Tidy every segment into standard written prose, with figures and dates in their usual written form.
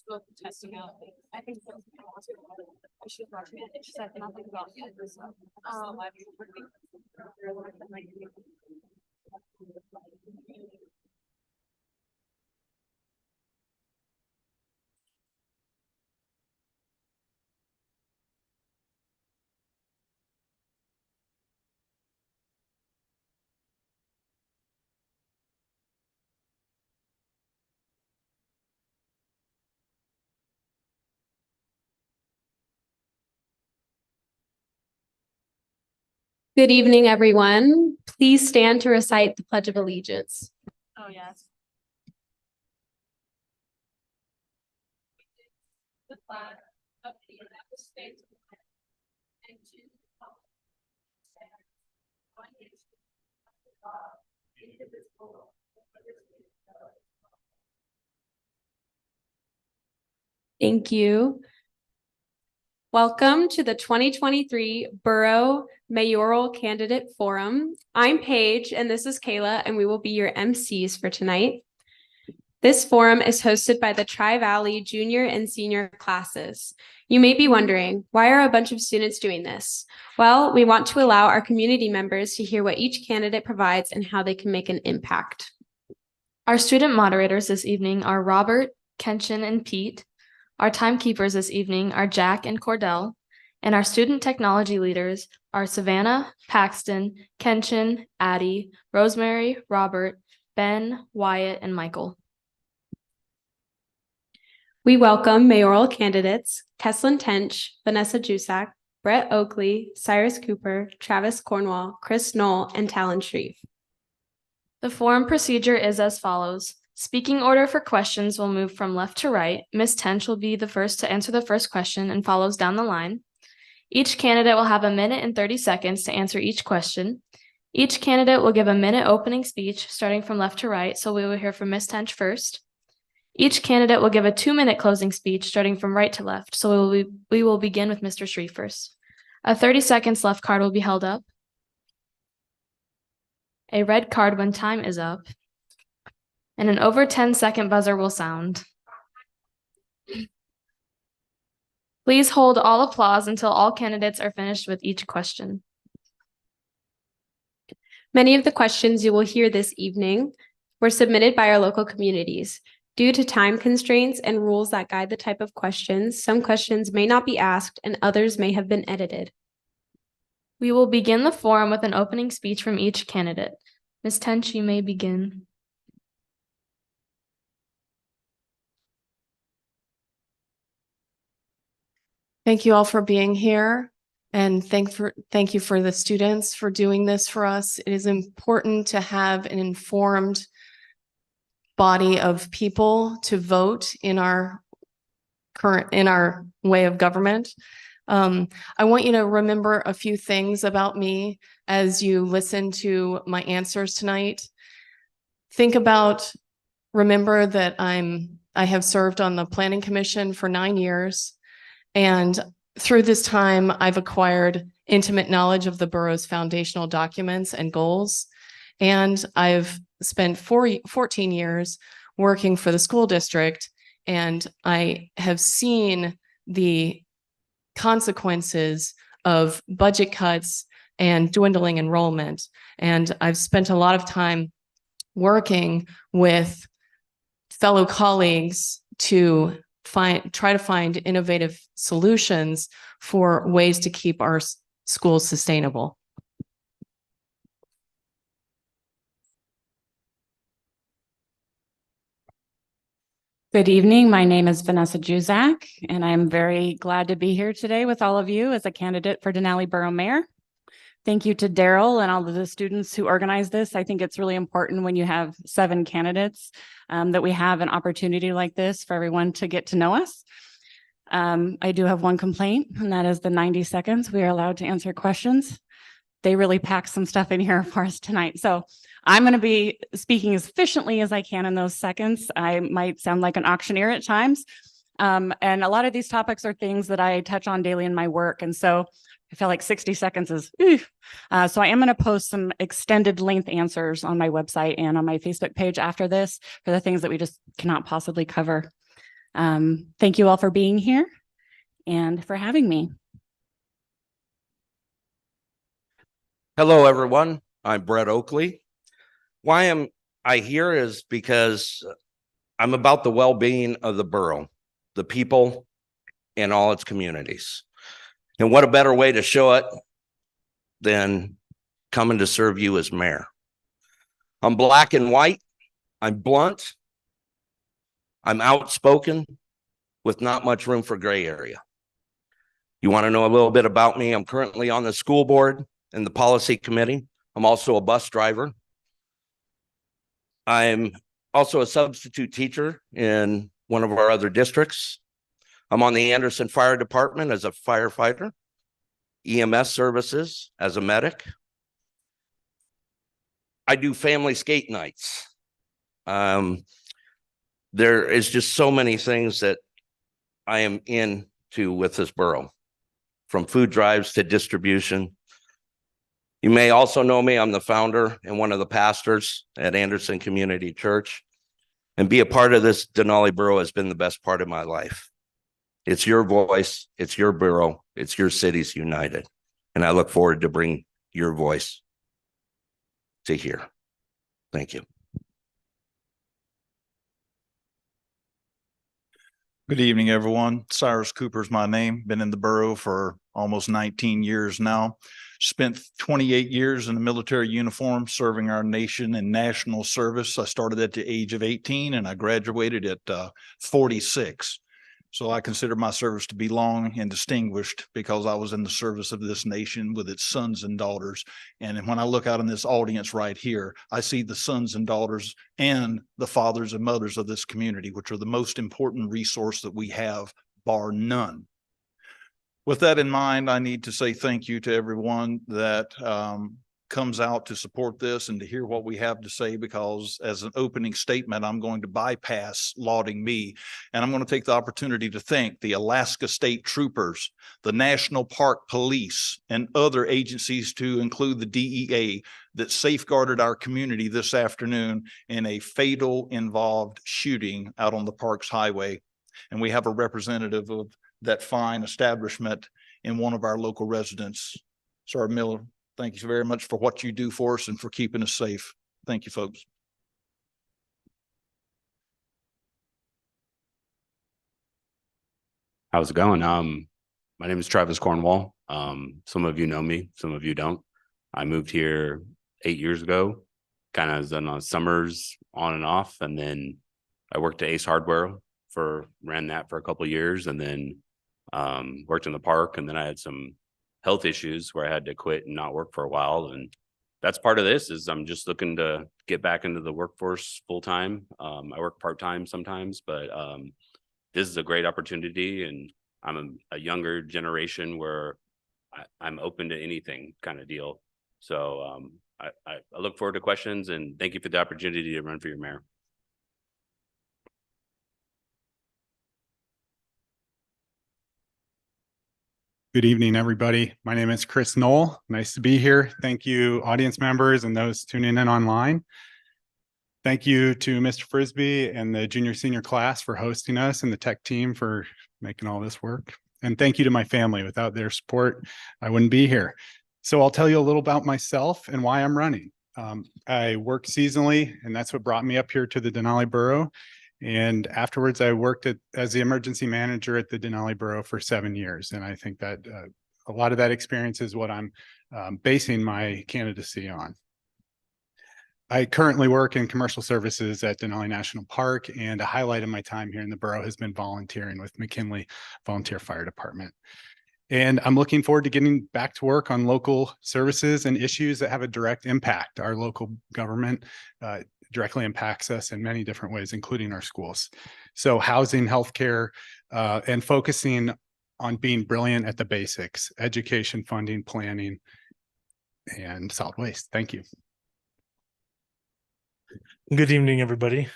both testing out. I think so. I should watch it. It's just I cannot think about it. Good evening, everyone. Please stand to recite the Pledge of Allegiance. Oh, yes. The flag of the United States of America and to the republic one nation under God, indivisible, Thank you. Welcome to the 2023 Borough Mayoral Candidate Forum. I'm Paige and this is Kayla, and we will be your MCs for tonight. This forum is hosted by the Tri-Valley Junior and Senior classes. You may be wondering, why are a bunch of students doing this? Well, we want to allow our community members to hear what each candidate provides and how they can make an impact. Our student moderators this evening are Robert, Kenshin, and Pete. Our timekeepers this evening are Jack and Cordell, and our student technology leaders are Savannah, Paxton, Kenshin, Addie, Rosemary, Robert, Ben, Wyatt, and Michael. We welcome mayoral candidates Keslin Tench, Vanessa Jusak, Brett Oakley, Cyrus Cooper, Travis Cornwall, Chris Knoll, and Talon Shreve. The forum procedure is as follows. Speaking order for questions will move from left to right. Ms. Tench will be the first to answer the first question and follows down the line. Each candidate will have 1 minute and 30 seconds to answer each question. Each candidate will give a minute opening speech starting from left to right, so we will hear from Ms. Tench first. Each candidate will give a 2-minute closing speech starting from right to left, so we will begin with Mr. Shreve first. A 30 seconds left card will be held up. A red card when time is up. And an over 10-second buzzer will sound. Please hold all applause until all candidates are finished with each question. Many of the questions you will hear this evening were submitted by our local communities. Due to time constraints and rules that guide the type of questions, some questions may not be asked and others may have been edited. We will begin the forum with an opening speech from each candidate. Ms. Tench, you may begin. Thank you all for being here, and thank you for the students for doing this for us. It is important to have an informed body of people to vote in our way of government. I want you to remember a few things about me as you listen to my answers tonight. Remember that I have served on the Planning Commission for 9 years. And through this time, I've acquired intimate knowledge of the borough's foundational documents and goals. And I've spent 14 years working for the school district, and I have seen the consequences of budget cuts and dwindling enrollment. And I've spent a lot of time working with fellow colleagues to try to find innovative solutions for ways to keep our schools sustainable. Good evening. My name is Vanessa Jusak, and I'm very glad to be here today with all of you as a candidate for Denali Borough Mayor. Thank you to Daryl and all of the students who organized this. I think it's really important when you have 7 candidates that we have an opportunity like this for everyone to get to know us. I do have one complaint, and that is the 90 seconds we are allowed to answer questions. They really packed some stuff in here for us tonight. So I'm going to be speaking as efficiently as I can in those seconds. I might sound like an auctioneer at times. And a lot of these topics are things that I touch on daily in my work. And so I feel like 60 seconds is, so I am going to post some extended length answers on my website and on my Facebook page after this for the things that we just cannot possibly cover. Thank you all for being here and for having me. Hello, everyone. I'm Brett Oakley. Why am I here is because I'm about the well-being of the borough, the people, and all its communities. And what a better way to show it than coming to serve you as mayor. I'm black and white. I'm blunt. I'm outspoken with not much room for gray area. You want to know a little bit about me? I'm currently on the school board and the policy committee. I'm also a bus driver. I'm also a substitute teacher in one of our other districts. I'm on the Anderson Fire Department as a firefighter, EMS services as a medic. I do family skate nights. There is just so many things that I am into with this borough, from food drives to distribution. You may also know me. I'm the founder and one of the pastors at Anderson Community Church. And be a part of this Denali Borough has been the best part of my life. It's your voice. It's your borough. It's your cities united. And I look forward to bring your voice to here. Thank you. Good evening, everyone. Cyrus Cooper is my name. Been in the borough for almost 19 years now. Spent 28 years in the military uniform serving our nation in national service. I started at the age of 18 and I graduated at 46. So I consider my service to be long and distinguished because I was in the service of this nation with its sons and daughters. And when I look out in this audience right here, I see the sons and daughters and the fathers and mothers of this community, which are the most important resource that we have, bar none. With that in mind, I need to say thank you to everyone that comes out to support this and to hear what we have to say, because as an opening statement, I'm going to bypass lauding me, and I'm going to take the opportunity to thank the Alaska State Troopers, the National Park Police, and other agencies, to include the DEA, that safeguarded our community this afternoon in a fatal involved shooting out on the Parks Highway. And we have a representative of that fine establishment in one of our local residents. Sergeant Miller, thank you very much for what you do for us and for keeping us safe. Thank you, folks. How's it going? My name is Travis Cornwall. Some of you know me, some of you don't. I moved here 8 years ago, kind of on summers on and off, and then I worked at Ace Hardware ran that for a couple of years, and then worked in the park, and then I had some health issues where I had to quit and not work for a while. And that's part of this, is I'm just looking to get back into the workforce full time. I work part time sometimes, but this is a great opportunity, and I'm a younger generation where I'm open to anything kind of deal. So I look forward to questions, and thank you for the opportunity to run for your mayor. Good evening, everybody. My name is Chris Knoll. Nice to be here. Thank you, audience members and those tuning in online. Thank you to Mr. Frisbee and the junior senior class for hosting us, and the tech team for making all this work. And thank you to my family. Without their support, I wouldn't be here. So I'll tell you a little about myself and why I'm running. I work seasonally, and that's what brought me up here to the Denali Borough. And afterwards, I worked as the emergency manager at the Denali Borough for 7 years. And I think that a lot of that experience is what I'm basing my candidacy on. I currently work in commercial services at Denali National Park, and a highlight of my time here in the borough has been volunteering with McKinley Volunteer Fire Department. And I'm looking forward to getting back to work on local services and issues that have a direct impact. Our local government directly impacts us in many different ways, including our schools. So housing, healthcare, and focusing on being brilliant at the basics: education, funding, planning, and solid waste. Thank you. Good evening, everybody.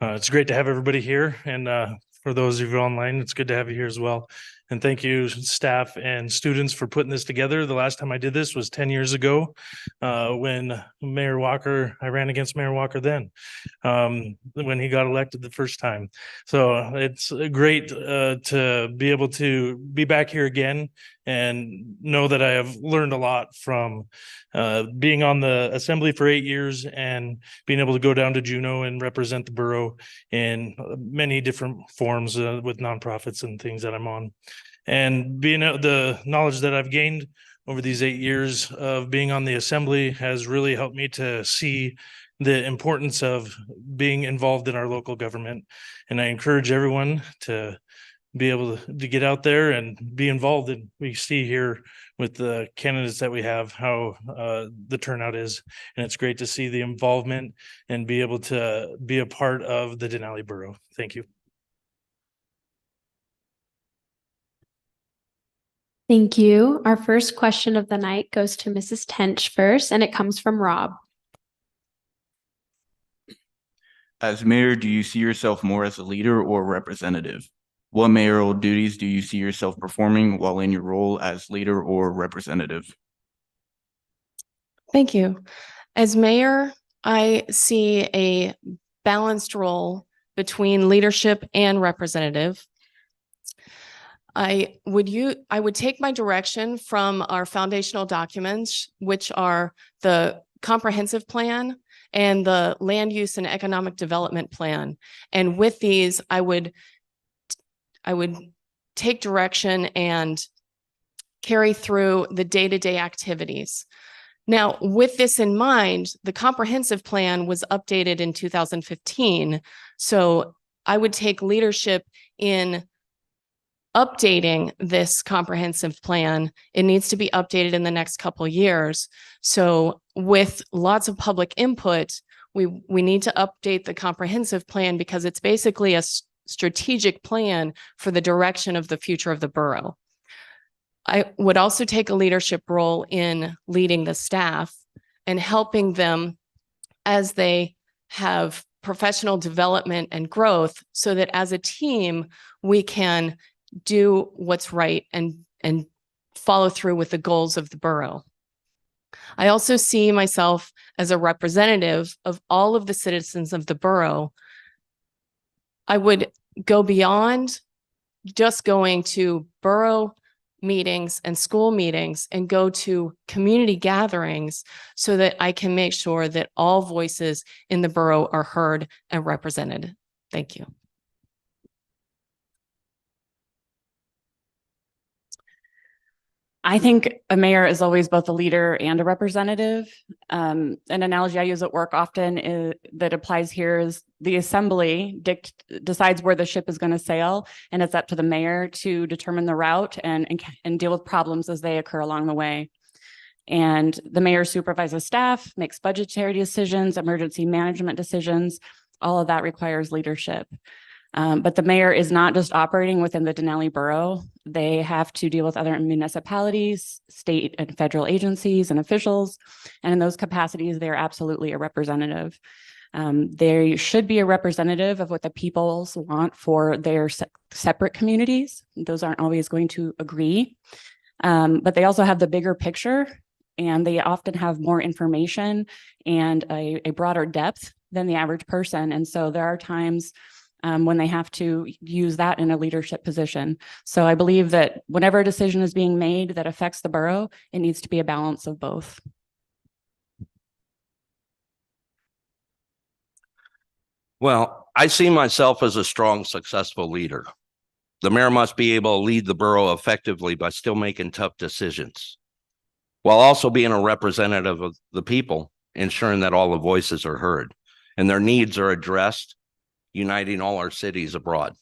It's great to have everybody here. And for those of you online, it's good to have you here as well. And thank you, staff and students, for putting this together. The last time I did this was 10 years ago when I ran against Mayor Walker then, when he got elected the first time. So it's great to be able to be back here again and know that I have learned a lot from being on the assembly for 8 years and being able to go down to Juneau and represent the borough in many different forms with nonprofits and things that I'm on. And being the knowledge that I've gained over these 8 years of being on the assembly has really helped me to see the importance of being involved in our local government. And I encourage everyone to be able to get out there and be involved. And we see here with the candidates that we have how the turnout is, and it's great to see the involvement and be able to be a part of the Denali Borough. Thank you. Thank you. Our first question of the night goes to Mrs. Tench first, and it comes from Rob. As mayor, do you see yourself more as a leader or representative? What mayoral duties do you see yourself performing while in your role as leader or representative? Thank you. As mayor, I see a balanced role between leadership and representative. I would take my direction from our foundational documents, which are the comprehensive plan and the land use and economic development plan. And with these, I would take direction and carry through the day-to-day activities. Now, with this in mind, the comprehensive plan was updated in 2015. So I would take leadership in updating this comprehensive plan. It needs to be updated in the next couple of years. So with lots of public input, we need to update the comprehensive plan because it's basically a strategic plan for the direction of the future of the borough. I would also take a leadership role in leading the staff and helping them as they have professional development and growth so that as a team, we can do what's right and follow through with the goals of the borough. I also see myself as a representative of all of the citizens of the borough. I would go beyond just going to borough meetings and school meetings and go to community gatherings so that I can make sure that all voices in the borough are heard and represented. Thank you. I think a mayor is always both a leader and a representative. An analogy I use at work often that applies here is the assembly decides where the ship is going to sail, and it's up to the mayor to determine the route and deal with problems as they occur along the way. And the mayor supervises staff, makes budgetary decisions, emergency management decisions. All of that requires leadership. But the mayor is not just operating within the Denali Borough. They have to deal with other municipalities, state and federal agencies and officials. And in those capacities, they're absolutely a representative. They should be a representative of what the people want for their separate communities. Those aren't always going to agree. But they also have the bigger picture, and they often have more information and a broader depth than the average person. And so there are times when they have to use that in a leadership position. So I believe that whenever a decision is being made that affects the borough, it needs to be a balance of both. Well, I see myself as a strong, successful leader. The mayor must be able to lead the borough effectively by still making tough decisions, while also being a representative of the people, ensuring that all the voices are heard and their needs are addressed, uniting all our cities abroad.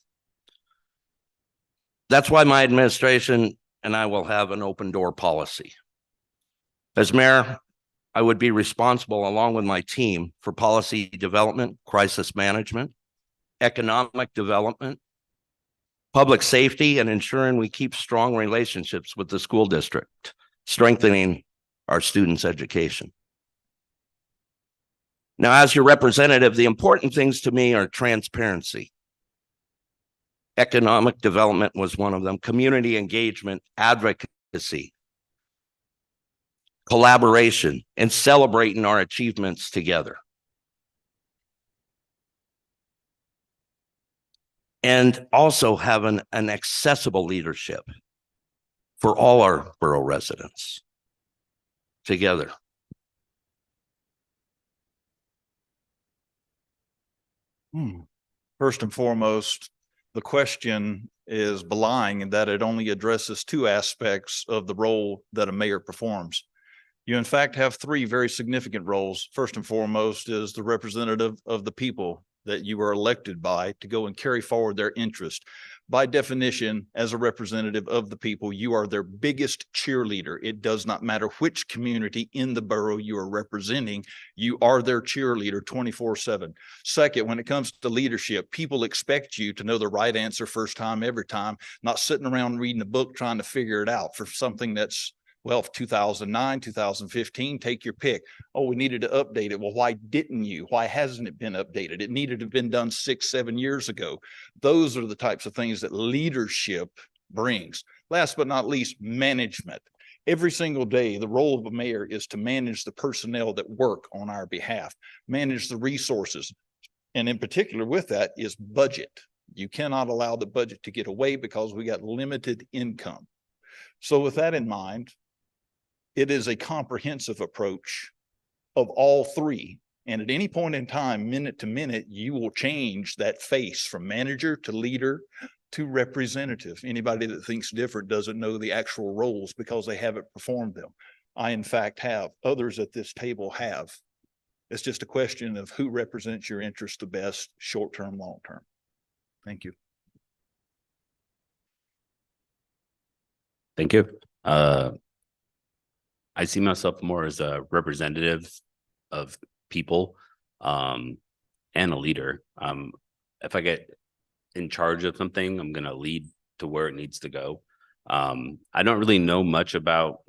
That's why my administration and I will have an open door policy. As mayor, I would be responsible along with my team for policy development, crisis management, economic development, public safety, and ensuring we keep strong relationships with the school district, strengthening our students' education. Now, as your representative, the important things to me are transparency, Economic development was one of them. Community engagement, advocacy, collaboration, and celebrating our achievements together. And also having an accessible leadership for all our borough residents together. First and foremost, the question is belying in that it only addresses two aspects of the role that a mayor performs. You in fact have three very significant roles. First and foremost is the representative of the people that you are elected by to go and carry forward their interest. By definition, as a representative of the people, you are their biggest cheerleader. It does not matter which community in the borough you are representing, you are their cheerleader 24/7. Second, when it comes to leadership, people expect you to know the right answer first time, every time, not sitting around reading a book trying to figure it out for something that's, well, 2009, 2015, take your pick. Oh, we needed to update it. Well, why didn't you? Why hasn't it been updated? It needed to have been done 6, 7 years ago. Those are the types of things that leadership brings. Last but not least, management. Every single day, the role of a mayor is to manage the personnel that work on our behalf, manage the resources. And in particular with that is budget. You cannot allow the budget to get away because we got limited income. So with that in mind, it is a comprehensive approach of all three. And at any point in time, minute to minute, you will change that face from manager to leader to representative. Anybody that thinks different doesn't know the actual roles because they haven't performed them. I, in fact, have. Others at this table have. It's just a question of who represents your interest the best, short-term, long-term. Thank you. Thank you. I see myself more as a representative of people and a leader. If I get in charge of something, I'm going to lead to where it needs to go. I don't really know much about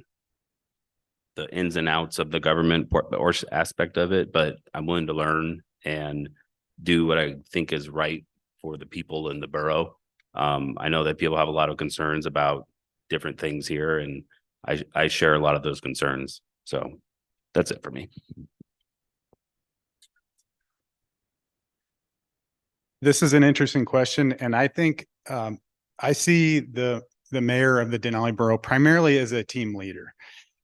the ins and outs of the government or aspect of it, but I'm willing to learn and do what I think is right for the people in the borough. I know that people have a lot of concerns about different things here, and I share a lot of those concerns. So that's it for me. This is an interesting question, and I think I see the mayor of the Denali Borough primarily as a team leader.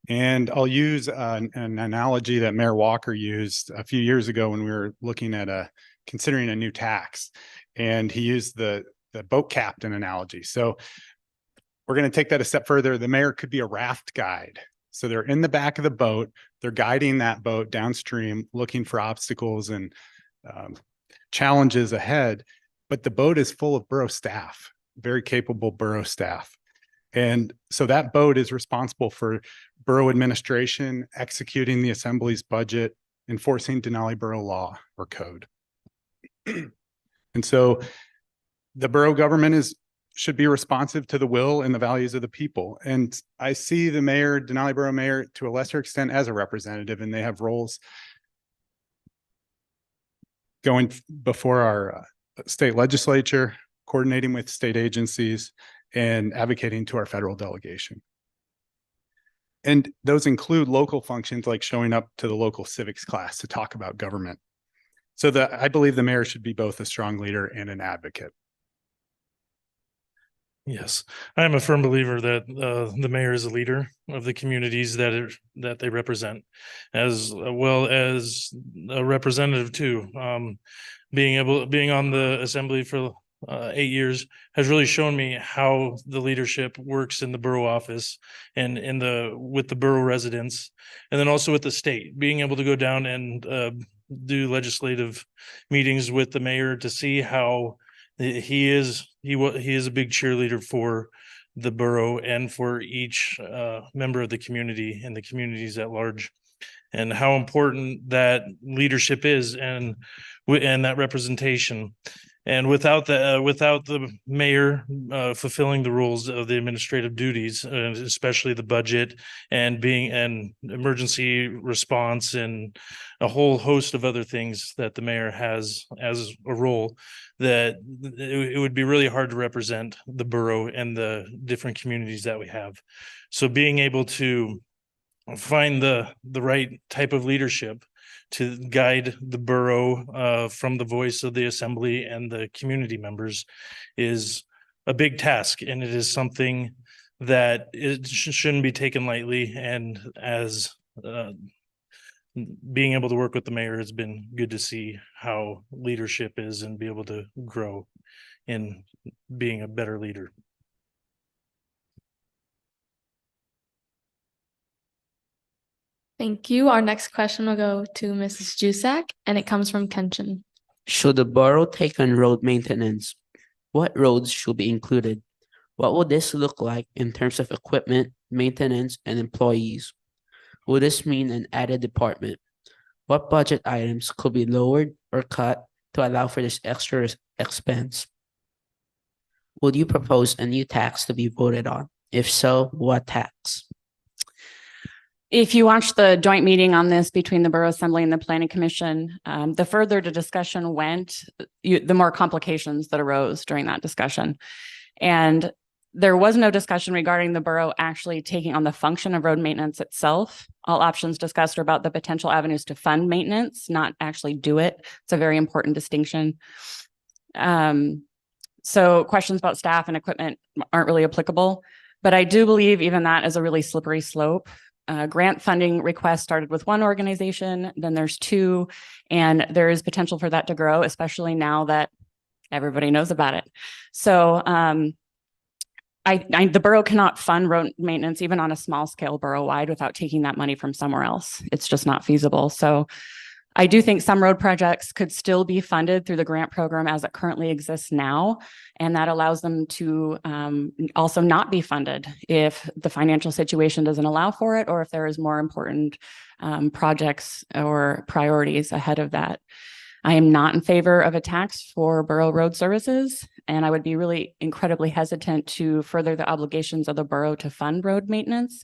And I'll use an analogy that Mayor Walker used a few years ago when we were looking at considering a new tax, and he used the boat captain analogy. So we're going to take that a step further. The mayor could be a raft guide. So they're in the back of the boat, they're guiding that boat downstream, looking for obstacles and challenges ahead. But the boat is full of borough staff, very capable borough staff. And so that boat is responsible for borough administration, executing the assembly's budget, enforcing Denali Borough law or code. And so the borough government should be responsive to the will and the values of the people. And I see the mayor, Denali Borough mayor, to a lesser extent as a representative, and they have roles going before our state legislature, coordinating with state agencies, and advocating to our federal delegation. And those include local functions like showing up to the local civics class to talk about government. So I believe the mayor should be both a strong leader and an advocate. Yes, I am a firm believer that the mayor is a leader of the communities that they represent, as well as a representative too. Being on the assembly for 8 years has really shown me how the leadership works in the borough office and with the borough residents, and then also with the state. Being able to go down and do legislative meetings with the mayor to see how he is a big cheerleader for the borough and for each member of the community and the communities at large, and how important that leadership is and that representation. And without the mayor fulfilling the rules of the administrative duties, especially the budget and being an emergency response and a whole host of other things that the mayor has as a role, that it would be really hard to represent the borough and the different communities that we have. So being able to find the right type of leadership to guide the borough from the voice of the assembly and the community members is a big task, and it is something that it shouldn't be taken lightly. And as being able to work with the mayor has been good to see how leadership is and be able to grow in being a better leader. Thank you. Our next question will go to Mrs. Jusak, and it comes from Kenshin. Should the borough take on road maintenance? What roads should be included? What will this look like in terms of equipment, maintenance, and employees? Will this mean an added department? What budget items could be lowered or cut to allow for this extra expense? Would you propose a new tax to be voted on? If so, what tax? If you watched the joint meeting on this between the Borough Assembly and the Planning Commission, the further the discussion went, the more complications that arose during that discussion. And there was no discussion regarding the borough actually taking on the function of road maintenance itself. All options discussed are about the potential avenues to fund maintenance, not actually do it. It's a very important distinction. So questions about staff and equipment aren't really applicable, but I do believe even that is a really slippery slope. Grant funding requests started with one organization, then there's two, and there is potential for that to grow, especially now that everybody knows about it. So the borough cannot fund road maintenance even on a small scale borough-wide without taking that money from somewhere else. It's just not feasible. So I do think some road projects could still be funded through the grant program as it currently exists now, and that allows them to also not be funded if the financial situation doesn't allow for it, or if there is more important projects or priorities ahead of that. I am not in favor of a tax for borough road services, and I would be really incredibly hesitant to further the obligations of the borough to fund road maintenance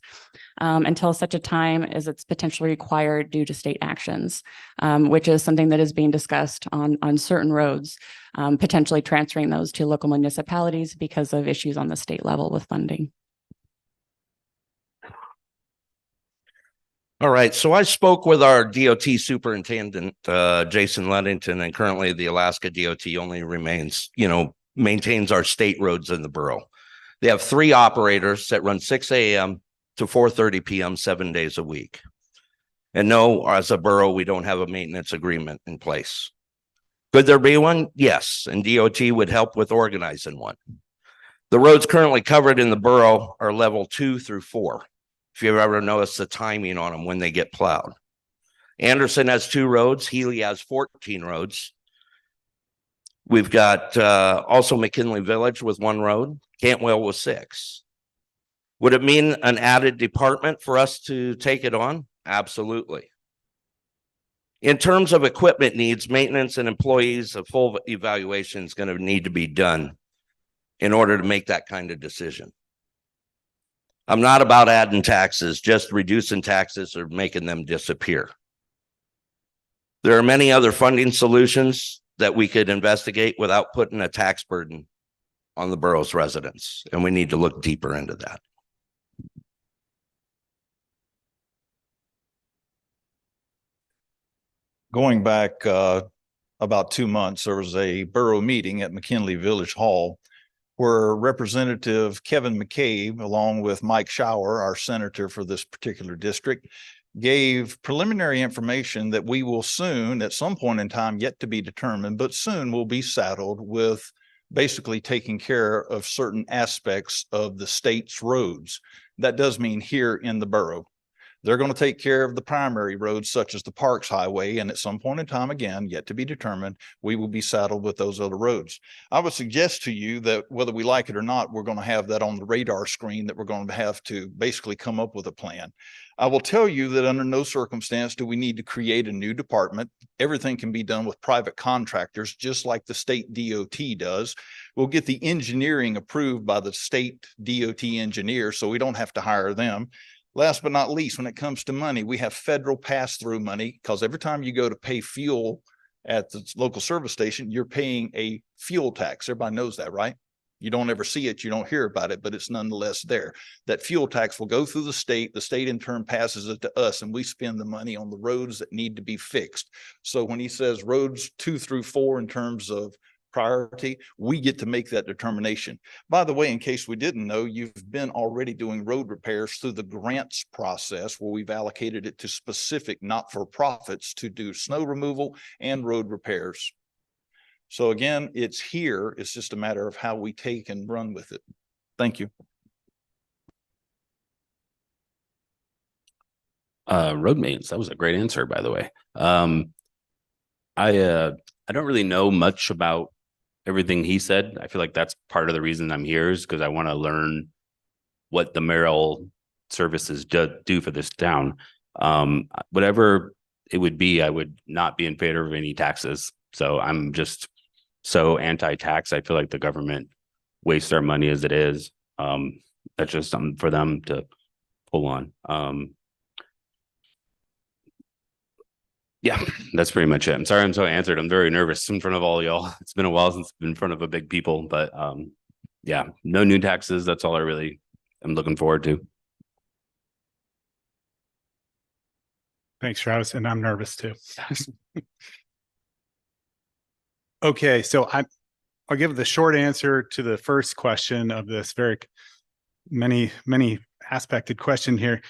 until such a time as it's potentially required due to state actions, which is something that is being discussed on certain roads, potentially transferring those to local municipalities because of issues on the state level with funding. All right, so I spoke with our DOT superintendent, Jason Ludington, and currently the Alaska DOT only maintains our state roads in the borough. They have 3 operators that run 6 a.m. to 4:30 p.m. 7 days a week. And no, as a borough, we don't have a maintenance agreement in place. Could there be one? Yes, and DOT would help with organizing one. The roads currently covered in the borough are level 2 through 4. If you've ever noticed the timing on them when they get plowed. Anderson has 2 roads. Healy has 14 roads. We've got also McKinley Village with 1 road, Cantwell with 6. Would it mean an added department for us to take it on? Absolutely. In terms of equipment needs, maintenance and employees, a full evaluation is going to need to be done in order to make that kind of decision. I'm not about adding taxes, just reducing taxes or making them disappear. There are many other funding solutions that we could investigate without putting a tax burden on the borough's residents, and we need to look deeper into that. Going back about 2 months, there was a borough meeting at McKinley Village Hall where Representative Kevin McCabe, along with Mike Shower, our senator for this particular district, gave preliminary information that we will soon, at some point in time yet to be determined, but soon will be saddled with basically taking care of certain aspects of the state's roads. That does mean here in the borough. They're going to take care of the primary roads such as the Parks Highway. And at some point in time, again, yet to be determined, we will be saddled with those other roads. I would suggest to you that whether we like it or not, we're going to have that on the radar screen, that we're going to have to basically come up with a plan. I will tell you that under no circumstance do we need to create a new department. Everything can be done with private contractors, just like the state DOT does. We'll get the engineering approved by the state DOT engineer, so we don't have to hire them. Last but not least, when it comes to money, we have federal pass-through money, because every time you go to pay fuel at the local service station, you're paying a fuel tax. Everybody knows that, right? You don't ever see it, you don't hear about it, but it's nonetheless there. That fuel tax will go through the state in turn passes it to us, and we spend the money on the roads that need to be fixed. So when he says roads 2 through 4 in terms of priority, we get to make that determination. By the way, in case we didn't know, you've been already doing road repairs through the grants process, where we've allocated it to specific not-for-profits to do snow removal and road repairs. So again, it's here. It's just a matter of how we take and run with it. Thank you. Road maintenance. That was a great answer, by the way. I don't really know much about everything he said. I feel like that's part of the reason I'm here, is because I want to learn what the mayoral services do for this town. Whatever it would be, I would not be in favor of any taxes. So I'm just so anti-tax. I feel like the government wastes our money as it is. That's just something for them to pull on. Yeah, that's pretty much it. I'm sorry I'm so answered. I'm very nervous in front of all y'all. It's been a while since I've been in front of a big people, but yeah, no new taxes. That's all I really am looking forward to. Thanks, Travis. And I'm nervous too. Okay, so I'll give the short answer to the first question of this very many aspected question here.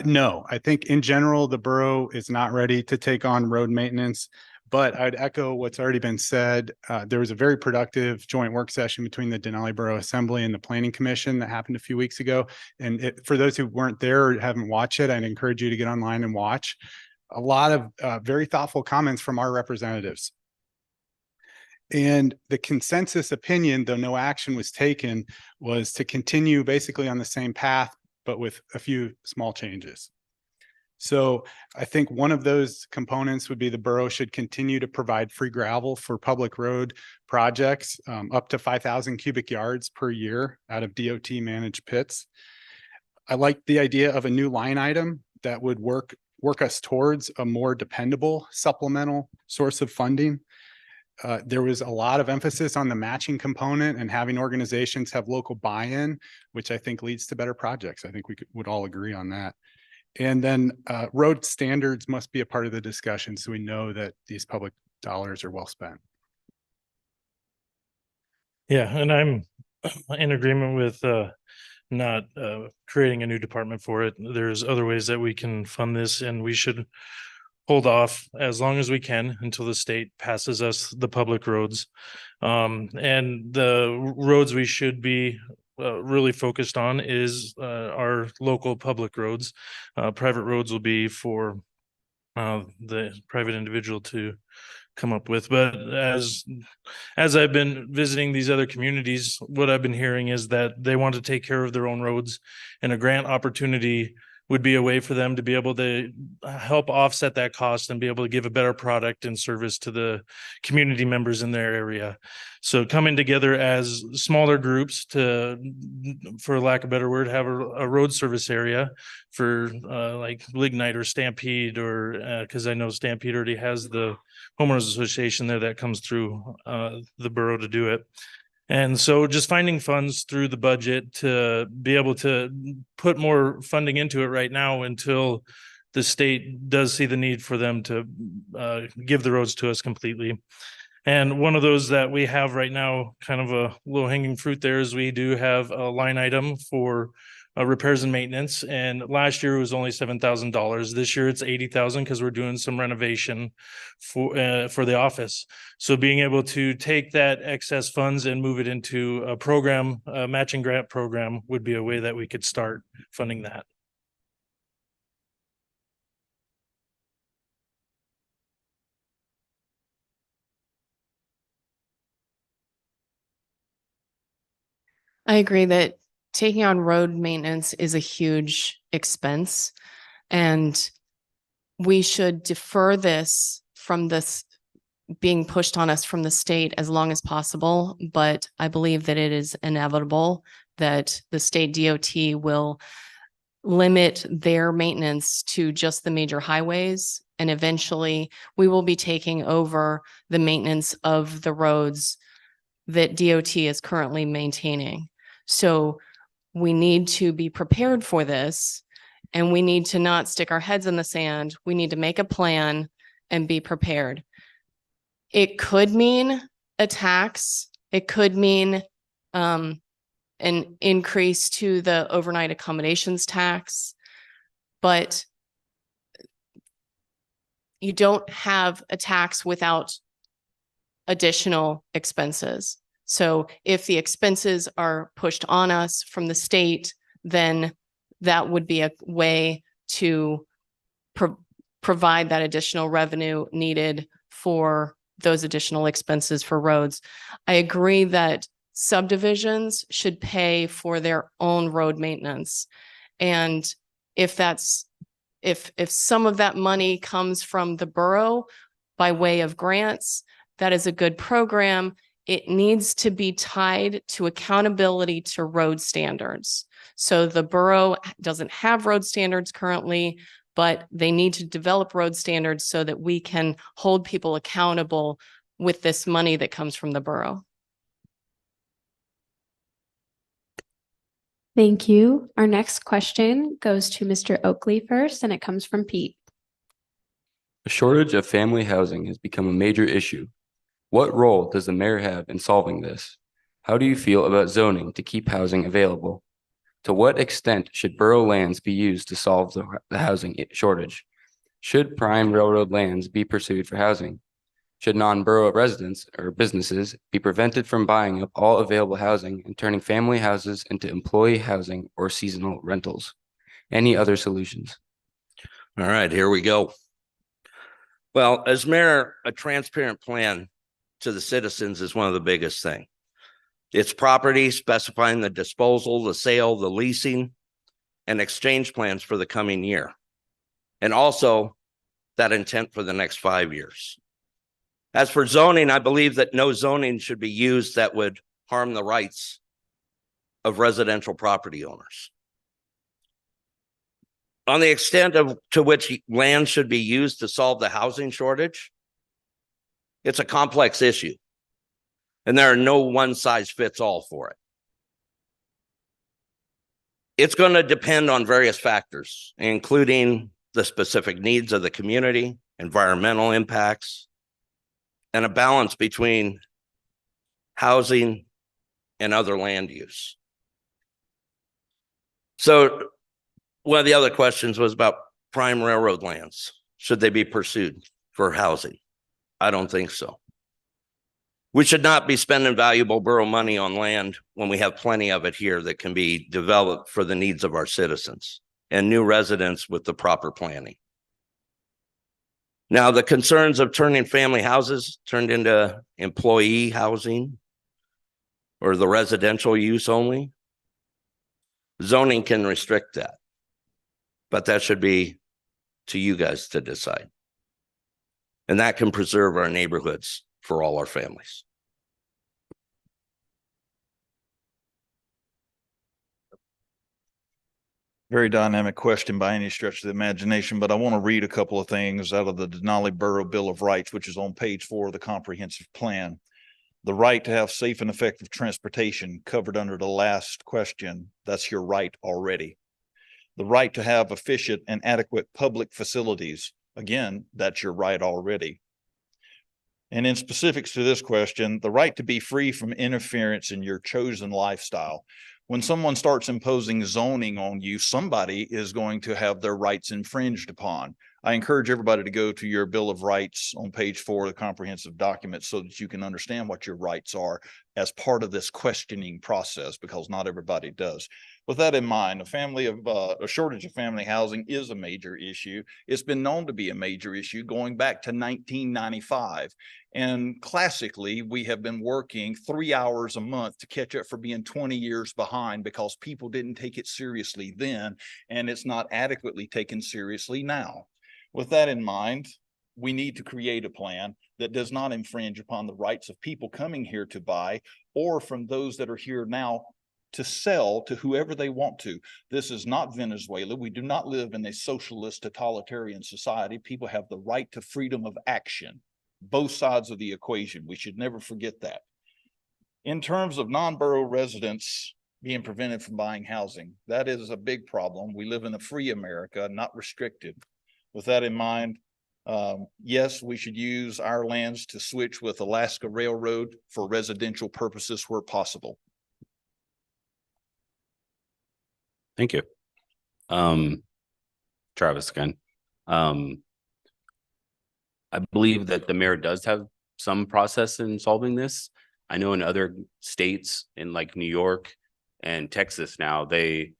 No, I think in general, the borough is not ready to take on road maintenance, but I'd echo what's already been said. There was a very productive joint work session between the Denali Borough Assembly and the Planning Commission that happened a few weeks ago. And for those who weren't there or haven't watched it, I'd encourage you to get online and watch. A lot of very thoughtful comments from our representatives. And the consensus opinion, though no action was taken, was to continue basically on the same path, but with a few small changes. So I think one of those components would be the borough should continue to provide free gravel for public road projects, up to 5,000 cubic yards per year out of DOT managed pits. I like the idea of a new line item that would work us towards a more dependable supplemental source of funding. There was a lot of emphasis on the matching component and having organizations have local buy-in, which I think leads to better projects. I think we would all agree on that. And then road standards must be a part of the discussion, so we know that these public dollars are well spent. Yeah, and I'm in agreement with not creating a new department for it. There's other ways that we can fund this, and we should hold off as long as we can until the state passes us the public roads. And the roads we should be really focused on is our local public roads. Private roads will be for the private individual to come up with. But as I've been visiting these other communities, what I've been hearing is that they want to take care of their own roads, and a grant opportunity would be a way for them to be able to help offset that cost and be able to give a better product and service to the community members in their area. So coming together as smaller groups to, for lack of a better word, have a road service area for like Lignite or Stampede, or because I know Stampede already has the homeowners association there that comes through the borough to do it. And so just finding funds through the budget to be able to put more funding into it right now until the state does see the need for them to give the roads to us completely. And one of those that we have right now, kind of a low hanging fruit there, is we do have a line item for repairs and maintenance. And last year it was only $7,000. This year it's $80,000 because we're doing some renovation for the office. So being able to take that excess funds and move it into a program, a matching grant program, would be a way that we could start funding that. I agree that taking on road maintenance is a huge expense, and we should defer this from this being pushed on us from the state as long as possible. But I believe that it is inevitable that the state DOT will limit their maintenance to just the major highways. And eventually we will be taking over the maintenance of the roads that DOT is currently maintaining. So we need to be prepared for this, and we need to not stick our heads in the sand. We need to make a plan and be prepared. It could mean a tax. It could mean an increase to the overnight accommodations tax, but you don't have a tax without additional expenses. So if the expenses are pushed on us from the state, then that would be a way to provide that additional revenue needed for those additional expenses for roads. I agree that subdivisions should pay for their own road maintenance. And if some of that money comes from the borough by way of grants, that is a good program. It needs to be tied to accountability to road standards. So the borough doesn't have road standards currently, but they need to develop road standards so that we can hold people accountable with this money that comes from the borough. Thank you. Our next question goes to Mr. Oakley first, and it comes from Pete. A shortage of family housing has become a major issue. What role does the mayor have in solving this? How do you feel about zoning to keep housing available? To what extent should borough lands be used to solve the housing shortage? Should prime railroad lands be pursued for housing? Should non-borough residents or businesses be prevented from buying up all available housing and turning family houses into employee housing or seasonal rentals? Any other solutions? All right, here we go. Well, as mayor, a transparent plan to the citizens is one of the biggest things. It's property specifying the disposal, the sale, the leasing, and exchange plans for the coming year. And also that intent for the next 5 years. As for zoning, I believe that no zoning should be used that would harm the rights of residential property owners. On the extent to which land should be used to solve the housing shortage, it's a complex issue, and there are no one size fits all for it. It's going to depend on various factors, including the specific needs of the community, environmental impacts, and a balance between housing and other land use. So one of the other questions was about prime railroad lands. Should they be pursued for housing? I don't think so. We should not be spending valuable borough money on land when we have plenty of it here that can be developed for the needs of our citizens and new residents with the proper planning. Now, the concerns of turning family houses turned into employee housing or the residential use only, zoning can restrict that, but that should be to you guys to decide. And that can preserve our neighborhoods for all our families. Very dynamic question by any stretch of the imagination, but I want to read a couple of things out of the Denali Borough Bill of Rights, which is on page 4 of the comprehensive plan. The right to have safe and effective transportation covered under the last question. That's your right already. The right to have efficient and adequate public facilities. Again, that's your right already. And in specifics to this question, the right to be free from interference in your chosen lifestyle. When someone starts imposing zoning on you, somebody is going to have their rights infringed upon. I encourage everybody to go to your Bill of Rights on page 4 of the comprehensive document so that you can understand what your rights are as part of this questioning process, because not everybody does. With that in mind, a shortage of family housing is a major issue. It's been known to be a major issue going back to 1995. And classically, we have been working 3 hours a month to catch up for being 20 years behind because people didn't take it seriously then, and it's not adequately taken seriously now. With that in mind, we need to create a plan that does not infringe upon the rights of people coming here to buy or from those that are here now to sell to whoever they want to. This is not Venezuela. We do not live in a socialist totalitarian society. People have the right to freedom of action, both sides of the equation. We should never forget that. In terms of non-borough residents being prevented from buying housing, that is a big problem. We live in a free America, not restricted. With that in mind, yes, we should use our lands to switch with Alaska Railroad for residential purposes where possible. Thank you. Travis again. I believe that the mayor does have some process in solving this. I know in other states in like New York and Texas now, they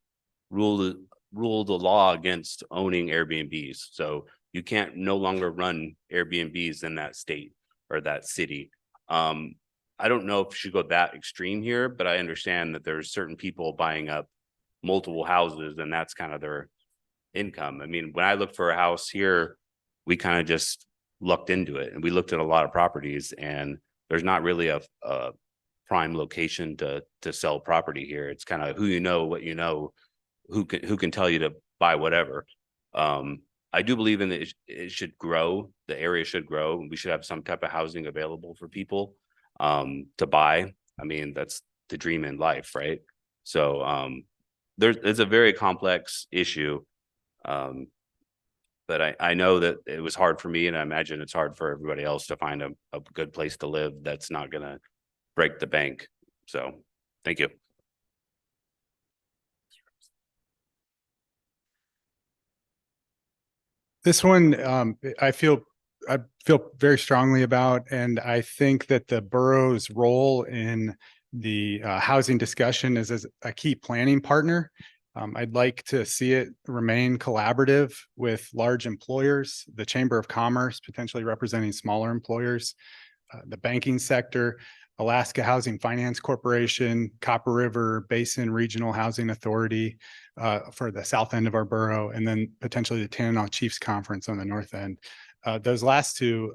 ruled the law against owning Airbnbs. So you can't no longer run Airbnbs in that state or that city. I don't know if we should go that extreme here, but I understand that there's certain people buying up multiple houses and that's kind of their income. I mean, when I look for a house here, we kind of just lucked into it and we looked at a lot of properties and there's not really a prime location to sell property here. It's kind of who you know, what you know, who can tell you to buy whatever. I do believe in it should grow. The area should grow. We should have some type of housing available for people to buy. I mean, that's the dream in life, right? So it's a very complex issue. But I know that it was hard for me, and I imagine it's hard for everybody else to find a good place to live that's not going to break the bank. So thank you. This one, I feel very strongly about, and I think that the borough's role in the housing discussion is as a key planning partner. I'd like to see it remain collaborative with large employers, the Chamber of Commerce, potentially representing smaller employers, the banking sector, Alaska Housing Finance Corporation, Copper River Basin Regional Housing Authority for the south end of our borough, and then potentially the Tanana Chiefs Conference on the north end. Those last two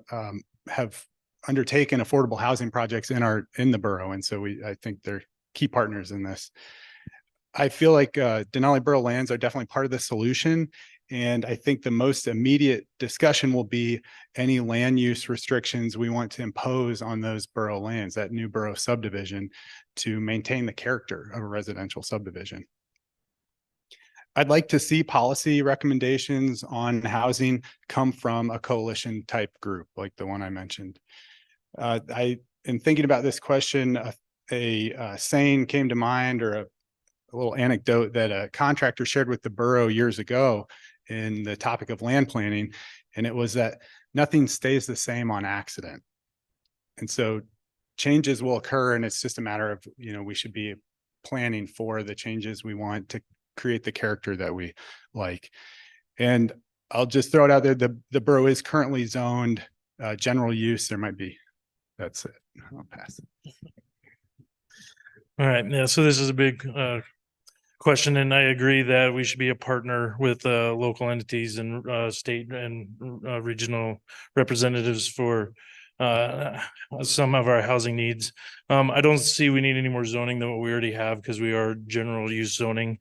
have undertaken affordable housing projects in the borough, and so I think they're key partners in this. I feel like Denali Borough lands are definitely part of the solution. And I think the most immediate discussion will be any land use restrictions we want to impose on those borough lands, that new borough subdivision, to maintain the character of a residential subdivision. I'd like to see policy recommendations on housing come from a coalition type group like the one I mentioned. In thinking about this question, a saying came to mind, or a little anecdote that a contractor shared with the borough years ago in the topic of land planning. And it was that nothing stays the same on accident. And so changes will occur, and it's just a matter of, we should be planning for the changes we want to create the character that we like. And I'll just throw it out there. The borough is currently zoned general use. There might be, that's it. I'll pass it. All right. Yeah. So this is a big question, and I agree that we should be a partner with local entities and state and regional representatives for some of our housing needs. I don't see we need any more zoning than what we already have, because we are general use zoning.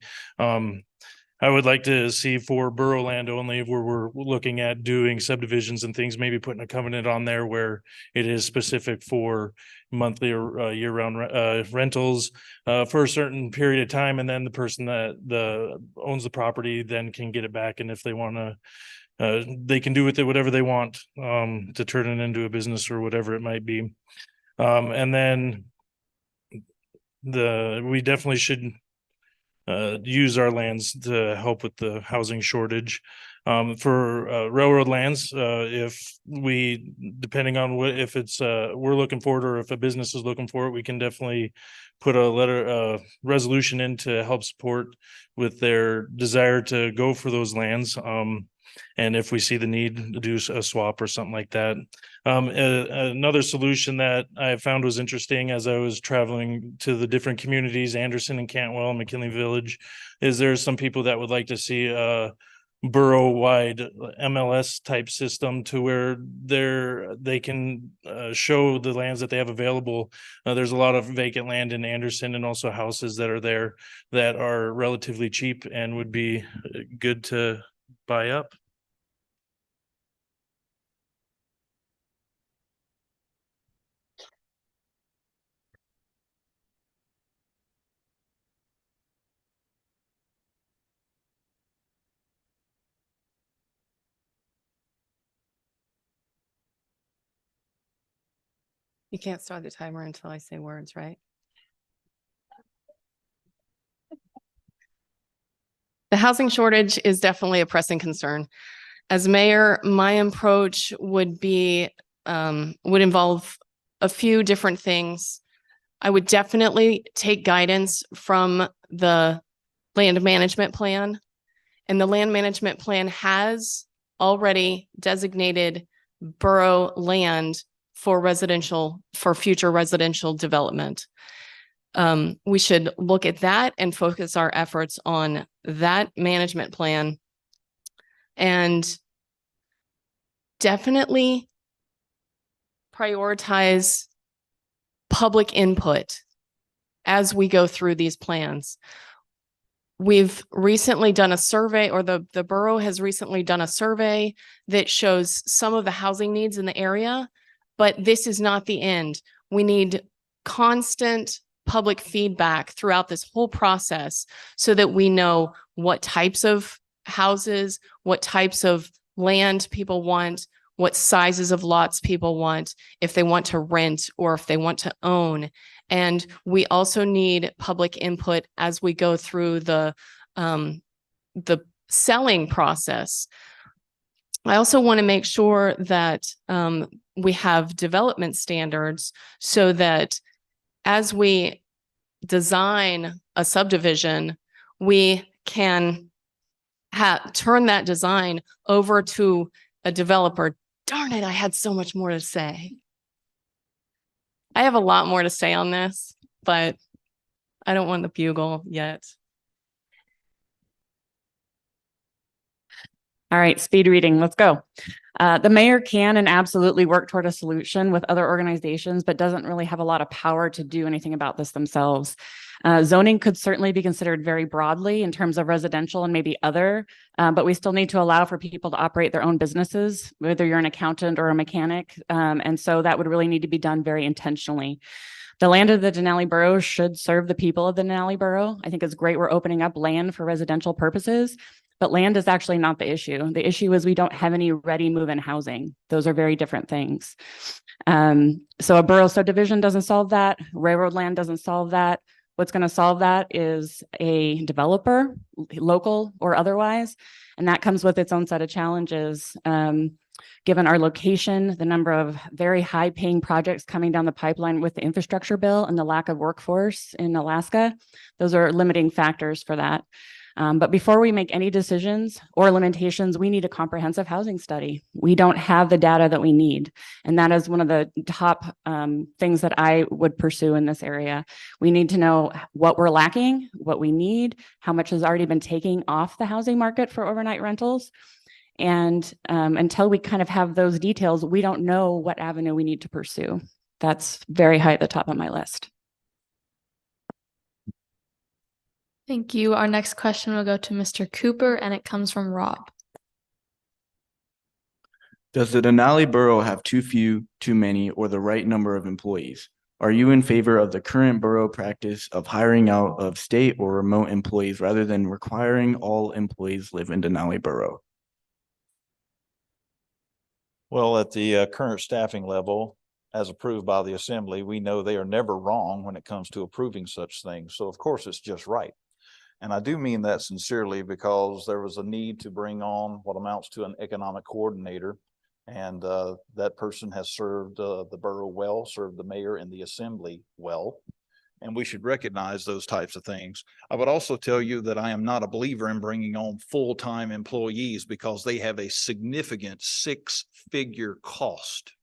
I would like to see for borough land only, where we're looking at doing subdivisions and things, maybe putting a covenant on there where it is specific for monthly or year-round rentals for a certain period of time, and then the person that owns the property then can get it back, and if they want to, they can do with it whatever they want to turn it into a business or whatever it might be. And then we definitely should use our lands to help with the housing shortage. For railroad lands, depending on what, if it's we're looking for it or if a business is looking for it, we can definitely put a resolution in to help support with their desire to go for those lands. And if we see the need to do a swap or something like that. Another solution that I found was interesting as I was traveling to the different communities, Anderson and Cantwell, McKinley Village, is there's some people that would like to see a borough-wide MLS type system to where they can show the lands that they have available. There's a lot of vacant land in Anderson and also houses that are there that are relatively cheap and would be good to buy up. You can't start the timer until I say words, right? The housing shortage is definitely a pressing concern. As mayor, my approach would involve a few different things. I would definitely take guidance from the land management plan. And the land management plan has already designated borough land for future residential development. We should look at that and focus our efforts on that management plan and definitely prioritize public input as we go through these plans. We've recently done a survey, or the borough has recently done a survey that shows some of the housing needs in the area, but this is not the end. We need constant public feedback throughout this whole process so that we know what types of houses, what types of land people want, what sizes of lots people want, if they want to rent or if they want to own. And we also need public input as we go through the selling process. I also want to make sure that we have development standards so that as we design a subdivision, we can turn that design over to a developer. Darn it, I had so much more to say. I have a lot more to say on this, but I don't want the bugle yet. All right, speed reading, let's go. The mayor can and absolutely work toward a solution with other organizations, but doesn't really have a lot of power to do anything about this themselves. Zoning could certainly be considered very broadly in terms of residential and maybe other, but we still need to allow for people to operate their own businesses, whether you're an accountant or a mechanic. And so that would really need to be done very intentionally. The land of the Denali Borough should serve the people of the Denali Borough. I think it's great we're opening up land for residential purposes, but land is actually not the issue. The issue is we don't have any ready move-in housing. Those are very different things. So a borough subdivision doesn't solve that. Railroad land doesn't solve that. What's going to solve that is a developer, local or otherwise, and that comes with its own set of challenges. Given our location, the number of very high-paying projects coming down the pipeline with the infrastructure bill and the lack of workforce in Alaska, those are limiting factors for that. But before we make any decisions or limitations, we need a comprehensive housing study. We don't have the data that we need. And that is one of the top things that I would pursue in this area. We need to know what we're lacking, what we need, how much has already been taken off the housing market for overnight rentals. And until we kind of have those details, we don't know what avenue we need to pursue. That's very high at the top of my list. Thank you. Our next question will go to Mr. Cooper, and it comes from Rob. Does the Denali Borough have too few, too many, or the right number of employees? Are you in favor of the current borough practice of hiring out of state or remote employees rather than requiring all employees live in Denali Borough? Well, at the current staffing level, as approved by the assembly, we know they are never wrong when it comes to approving such things. So of course, it's just right. And I do mean that sincerely because there was a need to bring on what amounts to an economic coordinator. And that person has served the borough well, served the mayor and the assembly well. And we should recognize those types of things. I would also tell you that I am not a believer in bringing on full-time employees because they have a significant six-figure cost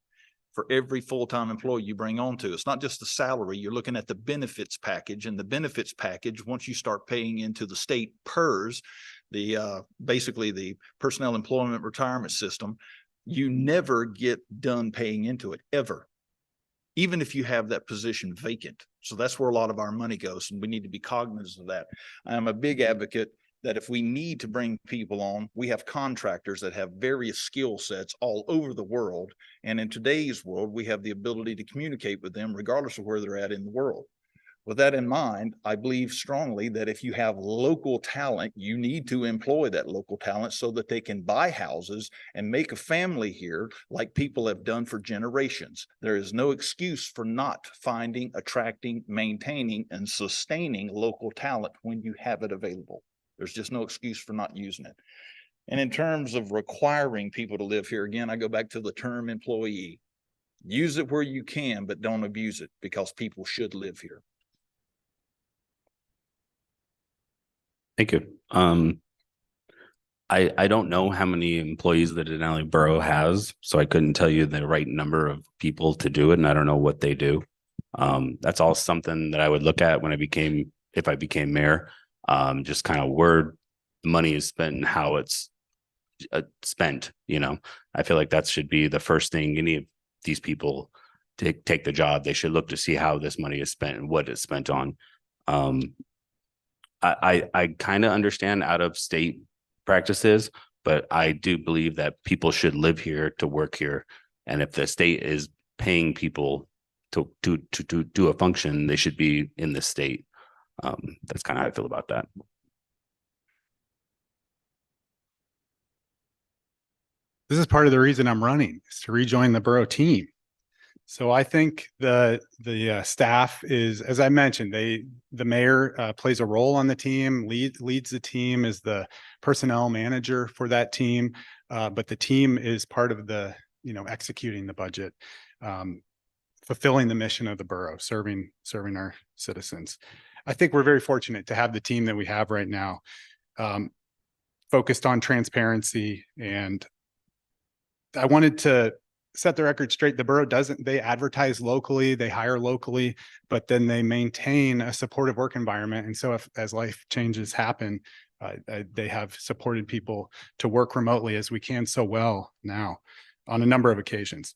for every full-time employee you bring on to. It's not just the salary. You're looking at the benefits package, and the benefits package, once you start paying into the state PERS, the basically the personnel employment retirement system, you never get done paying into it ever, even if you have that position vacant. So that's where a lot of our money goes, and we need to be cognizant of that. I'm a big advocate that if we need to bring people on, we have contractors that have various skill sets all over the world. And in today's world, we have the ability to communicate with them regardless of where they're at in the world. With that in mind, I believe strongly that if you have local talent, you need to employ that local talent so that they can buy houses and make a family here like people have done for generations. There is no excuse for not finding, attracting, maintaining, and sustaining local talent when you have it available. There's just no excuse for not using it. And in terms of requiring people to live here, again, I go back to the term employee. Use it where you can, but don't abuse it, because people should live here. Thank you. I don't know how many employees the Denali Borough has, so I couldn't tell you the right number of people to do it, and I don't know what they do. That's all something that I would look at when if I became mayor, just kind of where the money is spent and how it's spent. You know, I feel like that should be the first thing any of these people take the job. They should look to see how this money is spent and what it's spent on. I kind of understand out of state practices, but I do believe that people should live here to work here. And if the state is paying people to do a function, they should be in the state. That's kind of how I feel about that. This is part of the reason I'm running, is to rejoin the borough team. So I think the staff is, as I mentioned, the mayor plays a role on the team, leads the team, is the personnel manager for that team, but the team is part of the, executing the budget, fulfilling the mission of the borough, serving our citizens. I think we're very fortunate to have the team that we have right now, focused on transparency. And I wanted to set the record straight. The borough they advertise locally, they hire locally, but then they maintain a supportive work environment. And so as life changes happen, they have supported people to work remotely, as we can so well now, on a number of occasions.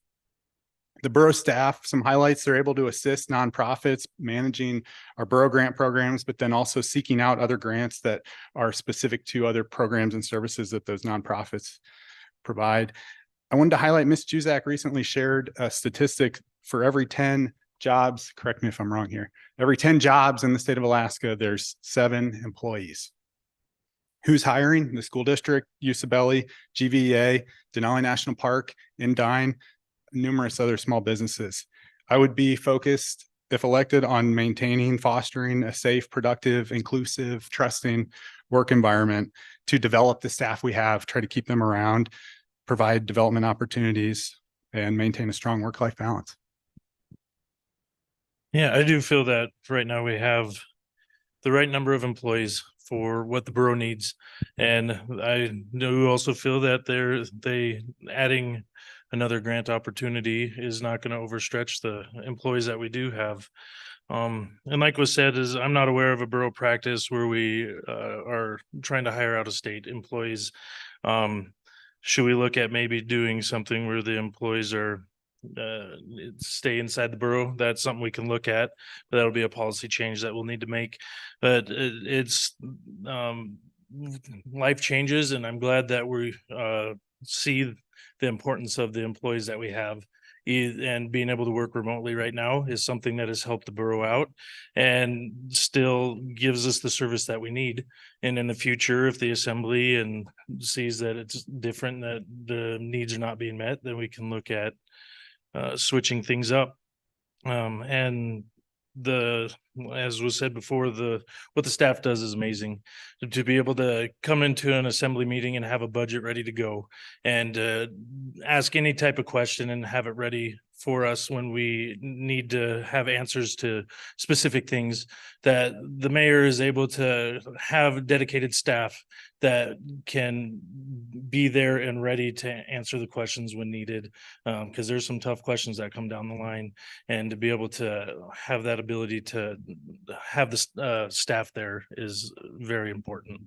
The borough staff, some highlights: they're able to assist nonprofits managing our borough grant programs, but then also seeking out other grants that are specific to other programs and services that those nonprofits provide. I wanted to highlight, Ms. Juzak recently shared a statistic: for every 10 jobs, correct me if I'm wrong here, every 10 jobs in the state of Alaska, there's 7 employees. Who's hiring? The school district, Usabelli, GVEA, Denali National Park, Indine, numerous other small businesses. I would be focused, if elected, on maintaining, fostering a safe, productive, inclusive, trusting work environment to develop the staff we have, try to keep them around, provide development opportunities, and maintain a strong work-life balance. Yeah, I do feel that right now we have the right number of employees for what the borough needs. And I do also feel that adding another grant opportunity is not going to overstretch the employees that we do have. And like was said, is I'm not aware of a borough practice where we are trying to hire out of state employees. Should we look at maybe doing something where the employees are stay inside the borough? That's something we can look at, but that'll be a policy change that we'll need to make. But it's life changes, and I'm glad that we see the importance of the employees that we have. And being able to work remotely right now is something that has helped the borough out and still gives us the service that we need. And in the future, if the assembly and sees that it's different, that the needs are not being met, then we can look at switching things up. And as was said before, what the staff does is amazing. To be able to come into an assembly meeting and have a budget ready to go and ask any type of question and have it ready for us when we need to have answers to specific things, that the mayor is able to have dedicated staff that can be there and ready to answer the questions when needed. Because there's some tough questions that come down the line, and to be able to have that ability to have the staff there is very important.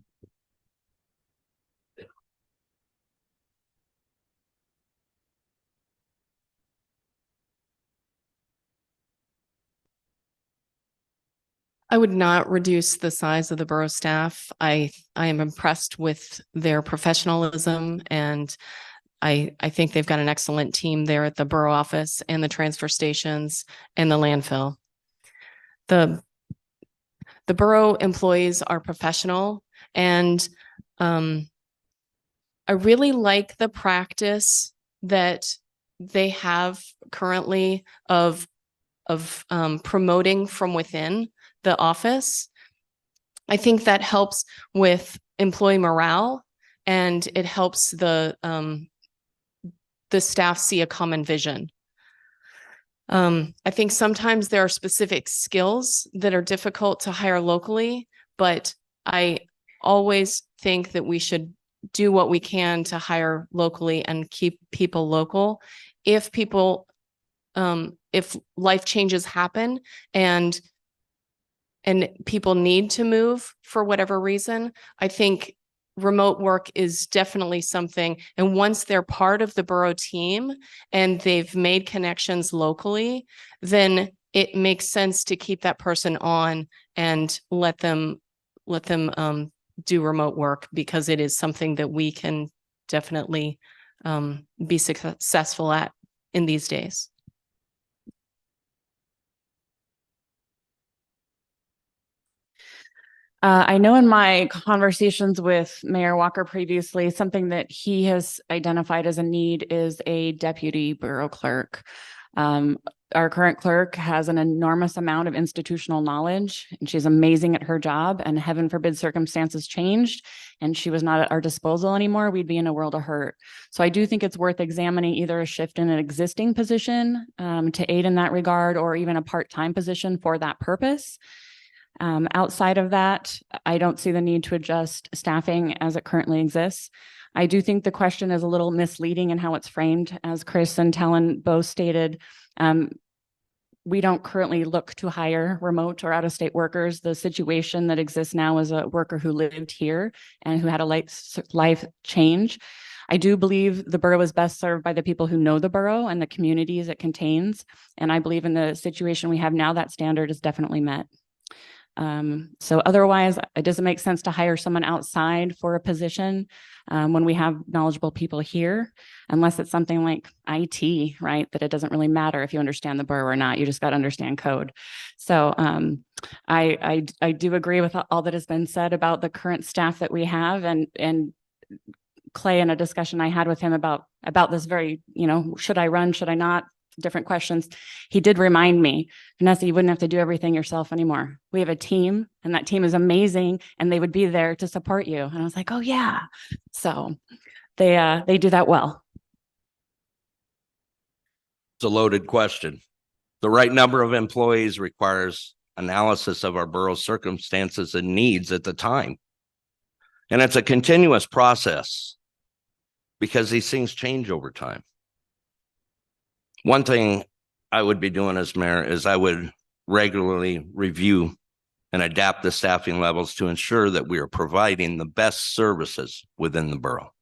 I would not reduce the size of the borough staff. I am impressed with their professionalism, and I think they've got an excellent team there at the borough office and the transfer stations and the landfill. The borough employees are professional, and I really like the practice that they have currently of promoting from within the office. I think that helps with employee morale, and it helps the staff see a common vision. I think sometimes there are specific skills that are difficult to hire locally, but I always think that we should do what we can to hire locally and keep people local. If people, if life changes happen and people need to move for whatever reason, I think remote work is definitely something. And once they're part of the borough team and they've made connections locally, then it makes sense to keep that person on and let them do remote work, because it is something that we can definitely be successful at in these days. I know in my conversations with Mayor Walker previously, something that he has identified as a need is a deputy borough clerk. Our current clerk has an enormous amount of institutional knowledge, and she's amazing at her job, and heaven forbid circumstances changed and she was not at our disposal anymore, we'd be in a world of hurt. So I do think it's worth examining either a shift in an existing position to aid in that regard, or even a part-time position for that purpose. Outside of that, I don't see the need to adjust staffing as it currently exists. I do think the question is a little misleading in how it's framed. As Chris and Talon both stated, we don't currently look to hire remote or out-of-state workers. The situation that exists now is a worker who lived here and who had a life change. I do believe the borough is best served by the people who know the borough and the communities it contains. And I believe in the situation we have now, that standard is definitely met. So otherwise, it doesn't make sense to hire someone outside for a position when we have knowledgeable people here, unless it's something like IT, right? That it doesn't really matter if you understand the borough or not. You just got to understand code. So I do agree with all that has been said about the current staff that we have, and Clay, in a discussion I had with him about this very, should I run, should I not? Different questions. He did remind me, Vanessa, you wouldn't have to do everything yourself anymore. We have a team, and that team is amazing, and they would be there to support you. And I was like, oh yeah. So they do that well. It's a loaded question. The right number of employees requires analysis of our borough's circumstances and needs at the time. And it's a continuous process because these things change over time. One thing I would be doing as mayor is I would regularly review and adapt the staffing levels to ensure that we are providing the best services within the borough.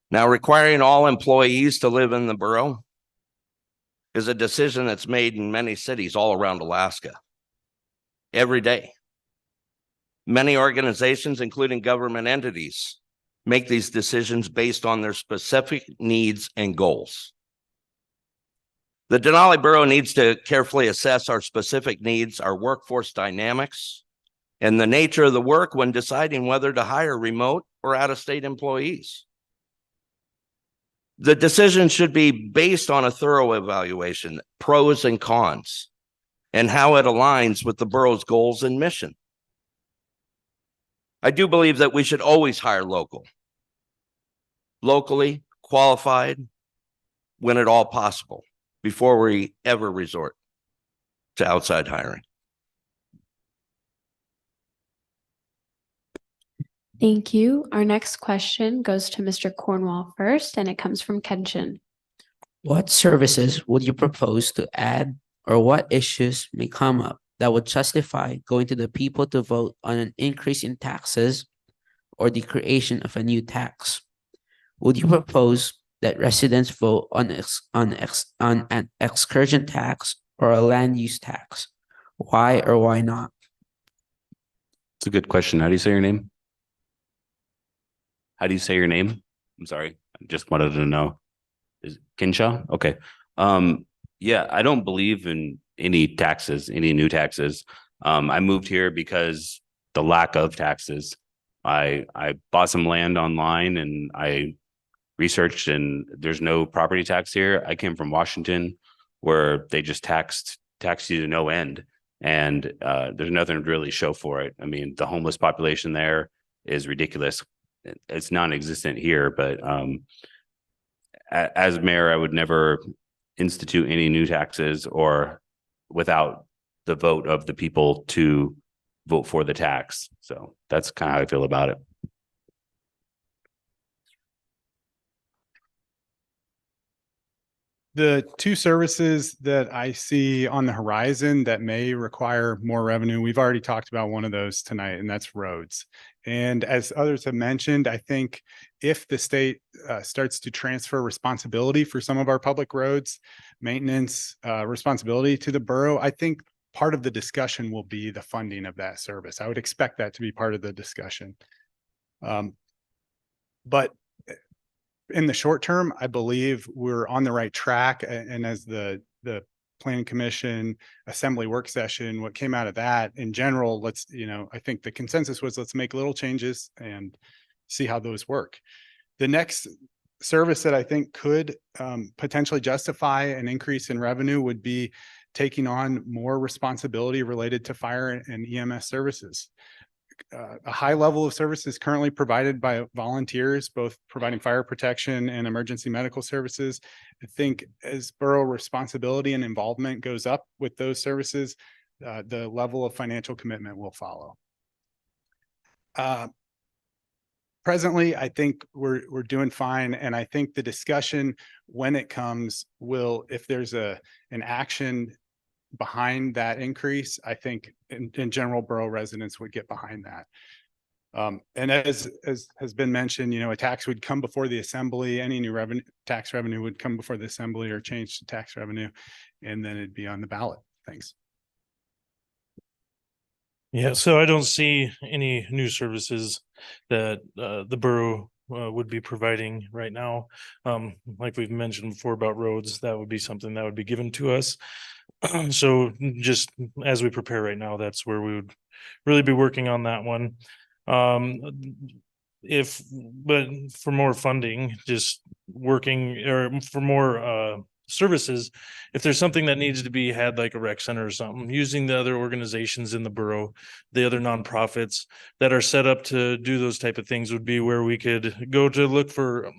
Now, requiring all employees to live in the borough is a decision that's made in many cities all around Alaska every day. Many organizations, including government entities, make these decisions based on their specific needs and goals. The Denali Borough needs to carefully assess our specific needs, our workforce dynamics, and the nature of the work when deciding whether to hire remote or out-of-state employees. The decision should be based on a thorough evaluation, pros and cons, and how it aligns with the borough's goals and mission. I do believe that we should always hire locally qualified when at all possible before we ever resort to outside hiring. Thank you. Our next question goes to Mr. Cornwall first, and it comes from Kenshin. What services would you propose to add, or what issues may come up that would justify going to the people to vote on an increase in taxes or the creation of a new tax? Would you propose that residents vote on an excursion tax or a land use tax? Why or why not? It's a good question. How do you say your name? How do you say your name? I'm sorry. I just wanted to know. Is it Kinshaw? Okay. Yeah, I don't believe in any taxes, any new taxes. I moved here because the lack of taxes. I bought some land online and I researched, and there's no property tax here. I came from Washington where they just tax you to no end. And there's nothing to really show for it. I mean, the homeless population there is ridiculous. It's non-existent here, but as mayor, I would never institute any new taxes or without the vote of the people to vote for the tax. So that's kind of how I feel about it. The two services that I see on the horizon that may require more revenue, we've already talked about one of those tonight, and that's roads. And as others have mentioned, I think if the state starts to transfer responsibility for some of our public roads, maintenance responsibility to the borough, I think part of the discussion will be the funding of that service. I would expect that to be part of the discussion. But in the short term, I believe we're on the right track. And as the Planning Commission Assembly work session, what came out of that in general, I think the consensus was let's make little changes and see how those work. The next service that I think could potentially justify an increase in revenue would be taking on more responsibility related to fire and EMS services. A high level of services currently provided by volunteers, both providing fire protection and emergency medical services. I think as borough responsibility and involvement goes up with those services, the level of financial commitment will follow. Presently, I think we're doing fine, and I think the discussion when it comes will, if there's an action behind that increase, I think in general, borough residents would get behind that. And as has been mentioned, a tax would come before the assembly. Any new tax revenue would come before the assembly or change to tax revenue, and then it'd be on the ballot. Thanks. Yeah, so I don't see any new services that the borough would be providing right now. Like we've mentioned before about roads, that would be something that would be given to us. So just as we prepare right now, that's where we would really be working on that one. But for more funding, just working, or for more services, if there's something that needs to be had, like a rec center or something, using the other organizations in the borough, the other nonprofits that are set up to do those type of things would be where we could go to look for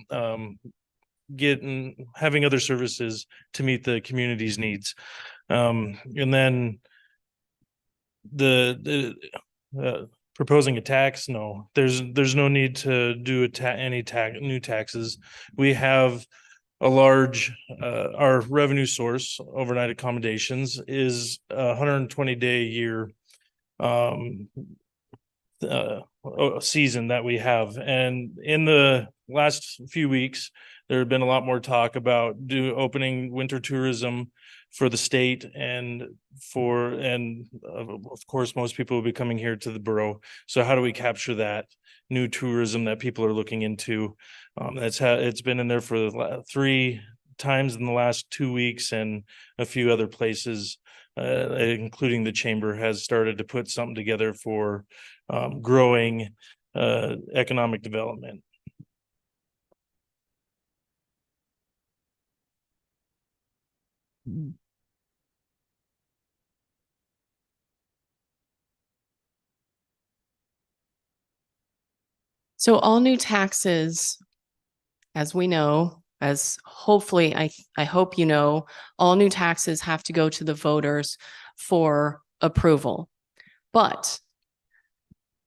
having other services to meet the community's needs. And then proposing a tax, no, there's no need to do new taxes. We have a large our revenue source, overnight accommodations, is 120-day a year season that we have. And in the last few weeks, there have been a lot more talk about opening winter tourism for the state, and of course most people will be coming here to the borough. So how do we capture that new tourism that people are looking into? It's been in there for 3 times in the last 2 weeks, and a few other places, including the chamber, has started to put something together for growing economic development. So all new taxes, as we know, as hopefully, I hope you know, all new taxes have to go to the voters for approval. But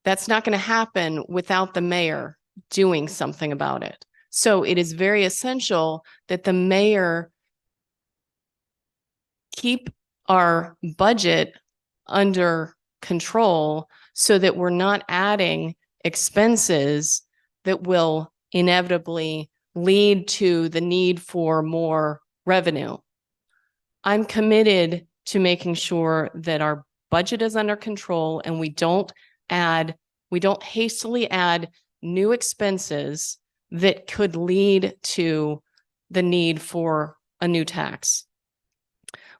that's not going to happen without the mayor doing something about it. So it is very essential that the mayor keep our budget under control so that we're not adding expenses that will inevitably lead to the need for more revenue. I'm committed to making sure that our budget is under control and we don't hastily add new expenses that could lead to the need for a new tax.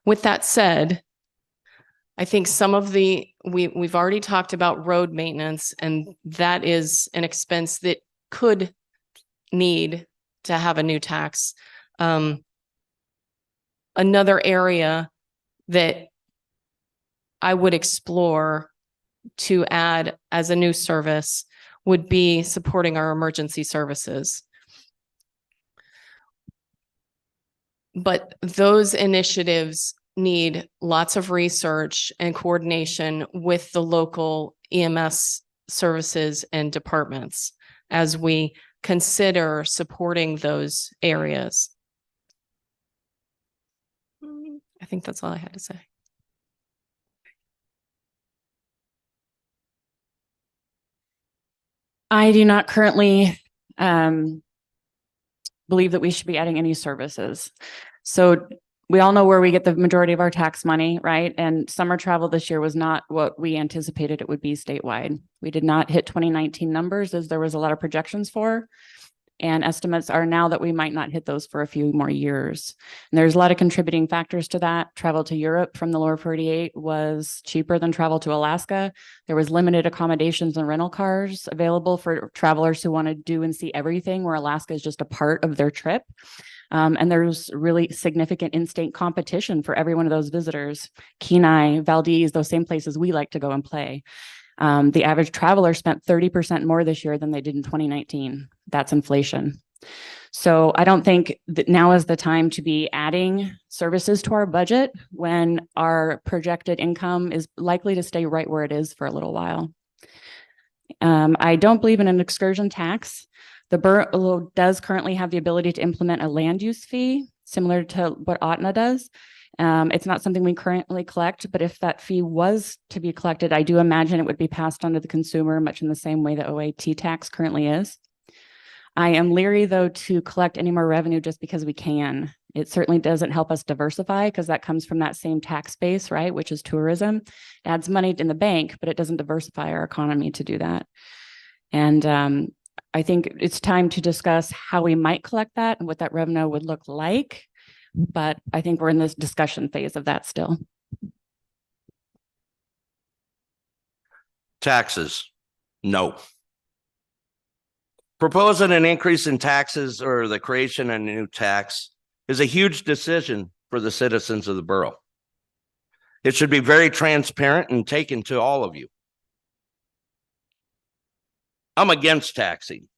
With that said, I think some of we've already talked about road maintenance, and that is an expense that could need to have a new tax. Another area that I would explore to add as a new service would be supporting our emergency services. But those initiatives need lots of research and coordination with the local EMS services and departments as we consider supporting those areas. I think that's all I had to say. I do not currently believe that we should be adding any services. So we all know where we get the majority of our tax money, right? And summer travel this year was not what we anticipated it would be statewide. We did not hit 2019 numbers as there was a lot of projections for. And estimates are now that we might not hit those for a few more years. And there's a lot of contributing factors to that. Travel to Europe from the lower 48 was cheaper than travel to Alaska. There was limited accommodations and rental cars available for travelers who want to do and see everything, where Alaska is just a part of their trip. And there's really significant in-state competition for every one of those visitors. Kenai, Valdez, those same places we like to go and play. The average traveler spent 30% more this year than they did in 2019. That's inflation. So I don't think that now is the time to be adding services to our budget when our projected income is likely to stay right where it is for a little while. I don't believe in an excursion tax. The borough does currently have the ability to implement a land use fee, similar to what Ahtna does. It's not something we currently collect, but if that fee was to be collected, I do imagine it would be passed on to the consumer, much in the same way the OAT tax currently is. I am leery, though, to collect any more revenue just because we can. It certainly doesn't help us diversify because that comes from that same tax base, right, which is tourism. It adds money in the bank, but it doesn't diversify our economy to do that. And I think it's time to discuss how we might collect that and what that revenue would look like. But I think we're in this discussion phase of that still. Taxes, no. Proposing an increase in taxes or the creation of a new tax is a huge decision for the citizens of the borough. It should be very transparent and taken to all of you. I'm against taxing,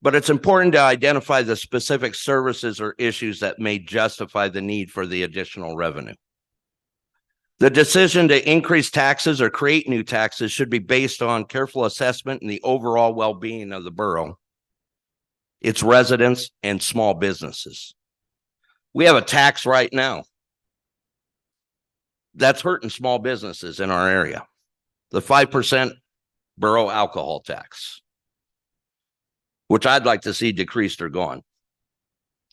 but it's important to identify the specific services or issues that may justify the need for the additional revenue. The decision to increase taxes or create new taxes should be based on careful assessment and the overall well-being of the borough, its residents, and small businesses. We have a tax right now that's hurting small businesses in our area, the 5% borough alcohol tax, which I'd like to see decreased or gone.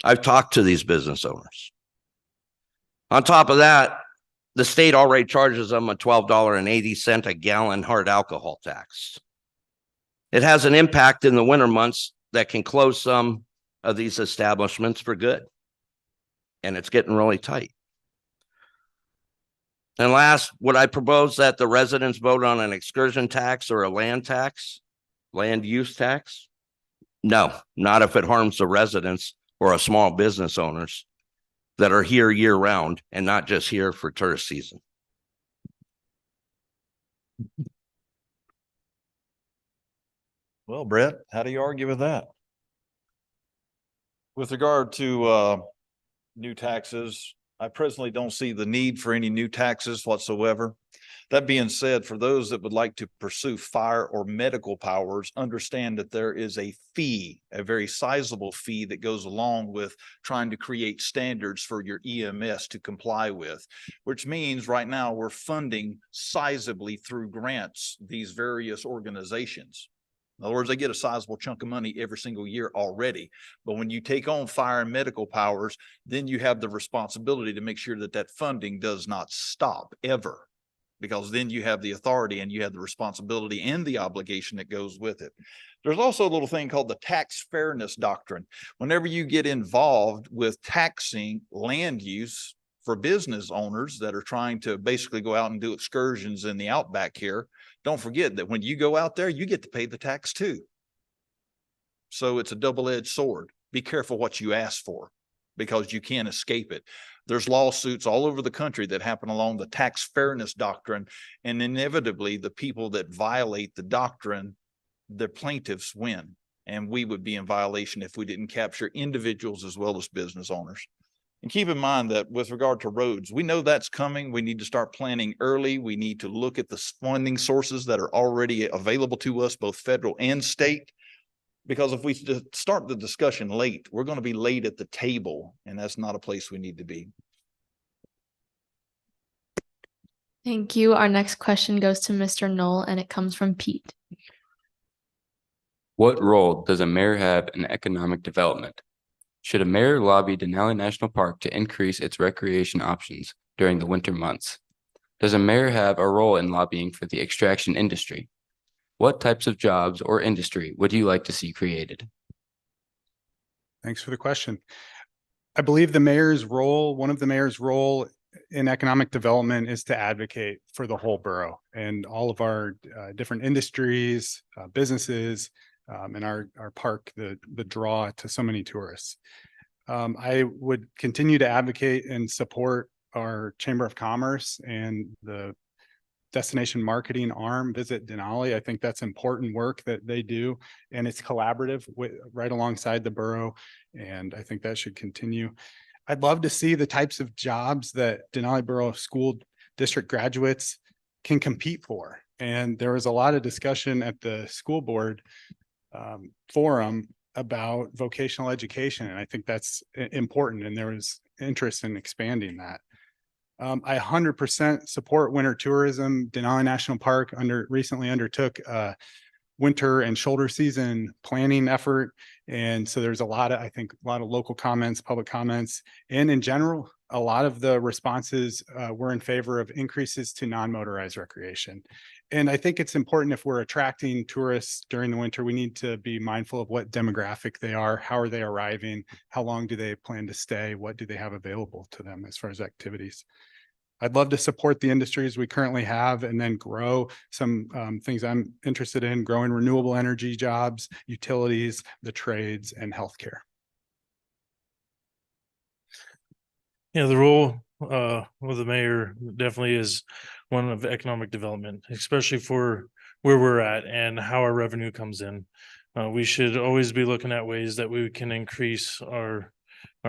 I've talked to these business owners. On top of that, the state already charges them a $12.80 a gallon hard alcohol tax. It has an impact in the winter months that can close some of these establishments for good. And it's getting really tight. And last, would I propose that the residents vote on an excursion tax or a land use tax? No, not if it harms the residents or a small business owners that are here year round and not just here for tourist season. Well, Brett, how do you argue with that? With regard to new taxes, I presently don't see the need for any new taxes whatsoever. That being said, for those that would like to pursue fire or medical powers, understand that there is a fee, a very sizable fee that goes along with trying to create standards for your EMS to comply with, which means right now we're funding sizably through grants these various organizations. In other words, they get a sizable chunk of money every single year already. But when you take on fire and medical powers, then you have the responsibility to make sure that that funding does not stop ever, because then you have the authority and you have the responsibility and the obligation that goes with it. There's also a little thing called the tax fairness doctrine. Whenever you get involved with taxing land use for business owners that are trying to basically go out and do excursions in the outback here, don't forget that when you go out there, you get to pay the tax too. So it's a double-edged sword. Be careful what you ask for, because you can't escape it. There's lawsuits all over the country that happen along the tax fairness doctrine, and inevitably the people that violate the doctrine, the plaintiffs win. And we would be in violation if we didn't capture individuals as well as business owners. And keep in mind that with regard to roads, we know that's coming. We need to start planning early. We need to look at the funding sources that are already available to us, both federal and state. Because if we start the discussion late, we're going to be late at the table, and that's not a place we need to be. Thank you. Our next question goes to Mr. Knoll, and it comes from Pete. What role does a mayor have in economic development? Should a mayor lobby Denali National Park to increase its recreation options during the winter months? Does a mayor have a role in lobbying for the extraction industry? What types of jobs or industry would you like to see created? Thanks for the question. I believe the mayor's role, one of the mayor's role in economic development is to advocate for the whole borough and all of our different industries, businesses, and our park, the draw to so many tourists. I would continue to advocate and support our Chamber of Commerce and the destination marketing arm, Visit Denali. I think that's important work that they do, and it's collaborative right alongside the borough, and I think that should continue. I'd love to see the types of jobs that Denali Borough School District graduates can compete for. And there was a lot of discussion at the school board forum about vocational education, and I think that's important, and there was interest in expanding that. I 100% support winter tourism. Denali National Park recently undertook a winter and shoulder season planning effort. And so there's I think a lot of local comments, public comments, and in general, a lot of the responses were in favor of increases to non-motorized recreation. And I think it's important, if we're attracting tourists during the winter, we need to be mindful of what demographic they are, how are they arriving, how long do they plan to stay, what do they have available to them as far as activities. I'd love to support the industries we currently have and then grow some things I'm interested in, growing renewable energy jobs, utilities, the trades, and healthcare. Yeah, the role of the mayor definitely is one of economic development, especially for where we're at and how our revenue comes in. We should always be looking at ways that we can increase our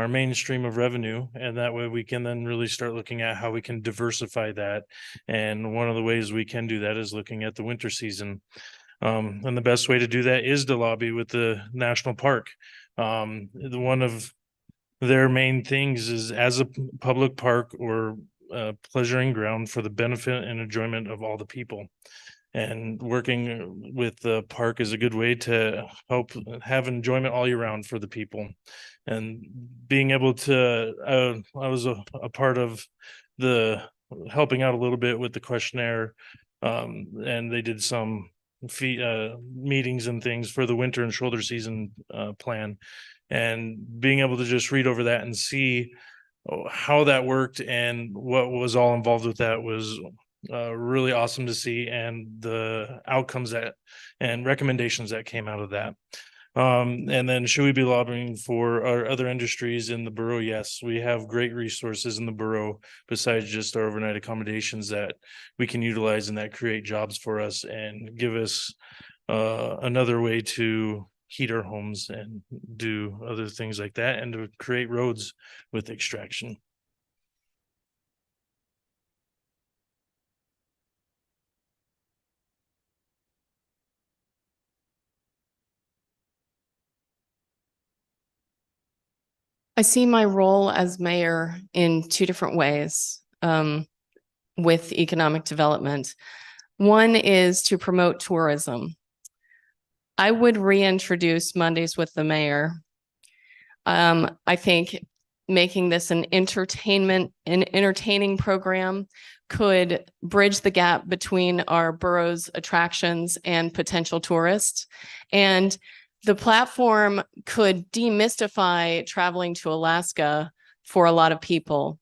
mainstream of revenue, and that way we can then really start looking at how we can diversify that. And one of the ways we can do that is looking at the winter season. And the best way to do that is to lobby with the national park. One of their main things is, as a public park or pleasuring ground for the benefit and enjoyment of all the people. And working with the park is a good way to help have enjoyment all year round for the people. And being able to, I was a part of the helping out a little bit with the questionnaire, and they did some meetings and things for the winter and shoulder season plan. And being able to just read over that and see how that worked and what was all involved with that was really awesome to see, and the outcomes and recommendations that came out of that. And then, should we be lobbying for our other industries in the borough? Yes, we have great resources in the borough besides just our overnight accommodations that we can utilize and that create jobs for us and give us another way to heat our homes and do other things like that, and to create roads with extraction. I see my role as mayor in two different ways with economic development. One is to promote tourism. I would reintroduce Mondays with the Mayor. I think making this an entertaining program could bridge the gap between our borough's attractions and potential tourists. And the platform could demystify traveling to Alaska for a lot of people.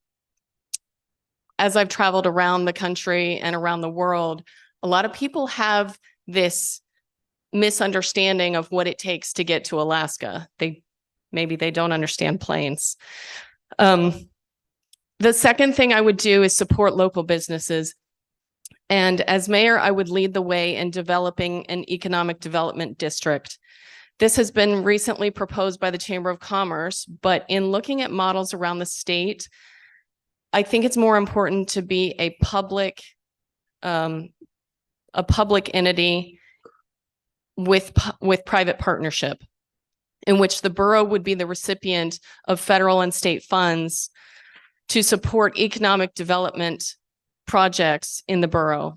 As I've traveled around the country and around the world, a lot of people have this misunderstanding of what it takes to get to Alaska. Maybe they don't understand planes. The second thing I would do is support local businesses. And as mayor, I would lead the way in developing an economic development district. This has been recently proposed by the Chamber of Commerce, but in looking at models around the state, I think it's more important to be a public entity with private partnership, in which the borough would be the recipient of federal and state funds to support economic development projects in the borough.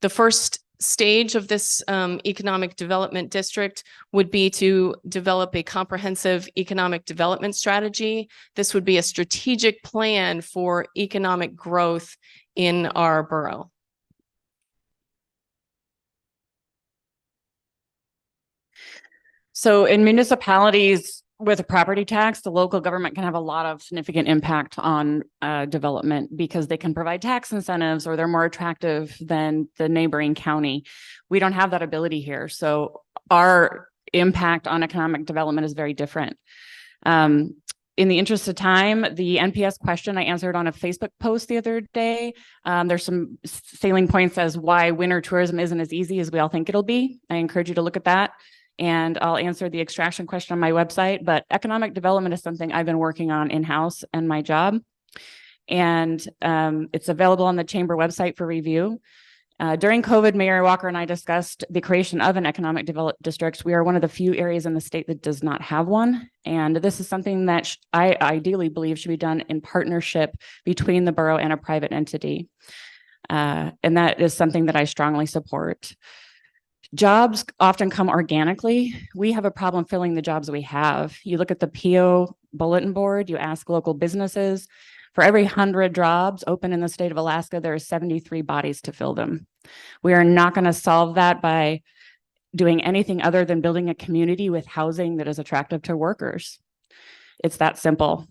The first stage of this economic development district would be to develop a comprehensive economic development strategy. This would be a strategic plan for economic growth in our borough. So in municipalities with a property tax, the local government can have a lot of significant impact on development because they can provide tax incentives or they're more attractive than the neighboring county. We don't have that ability here. So our impact on economic development is very different. In the interest of time, the NPS question I answered on a Facebook post the other day. There's some salient points as why winter tourism isn't as easy as we all think it'll be. I encourage you to look at that. And I'll answer the extraction question on my website, but economic development is something I've been working on in-house and my job. And it's available on the chamber website for review. During COVID, Mayor Walker and I discussed the creation of an economic development district. We are one of the few areas in the state that does not have one. And this is something that I ideally believe should be done in partnership between the borough and a private entity. And that is something that I strongly support. Jobs often come organically. We have a problem filling the jobs we have. You look at the PO bulletin board, you ask local businesses. For every 100 jobs open in the state of Alaska, there are 73 bodies to fill them. We are not going to solve that by doing anything other than building a community with housing that is attractive to workers. It's that simple.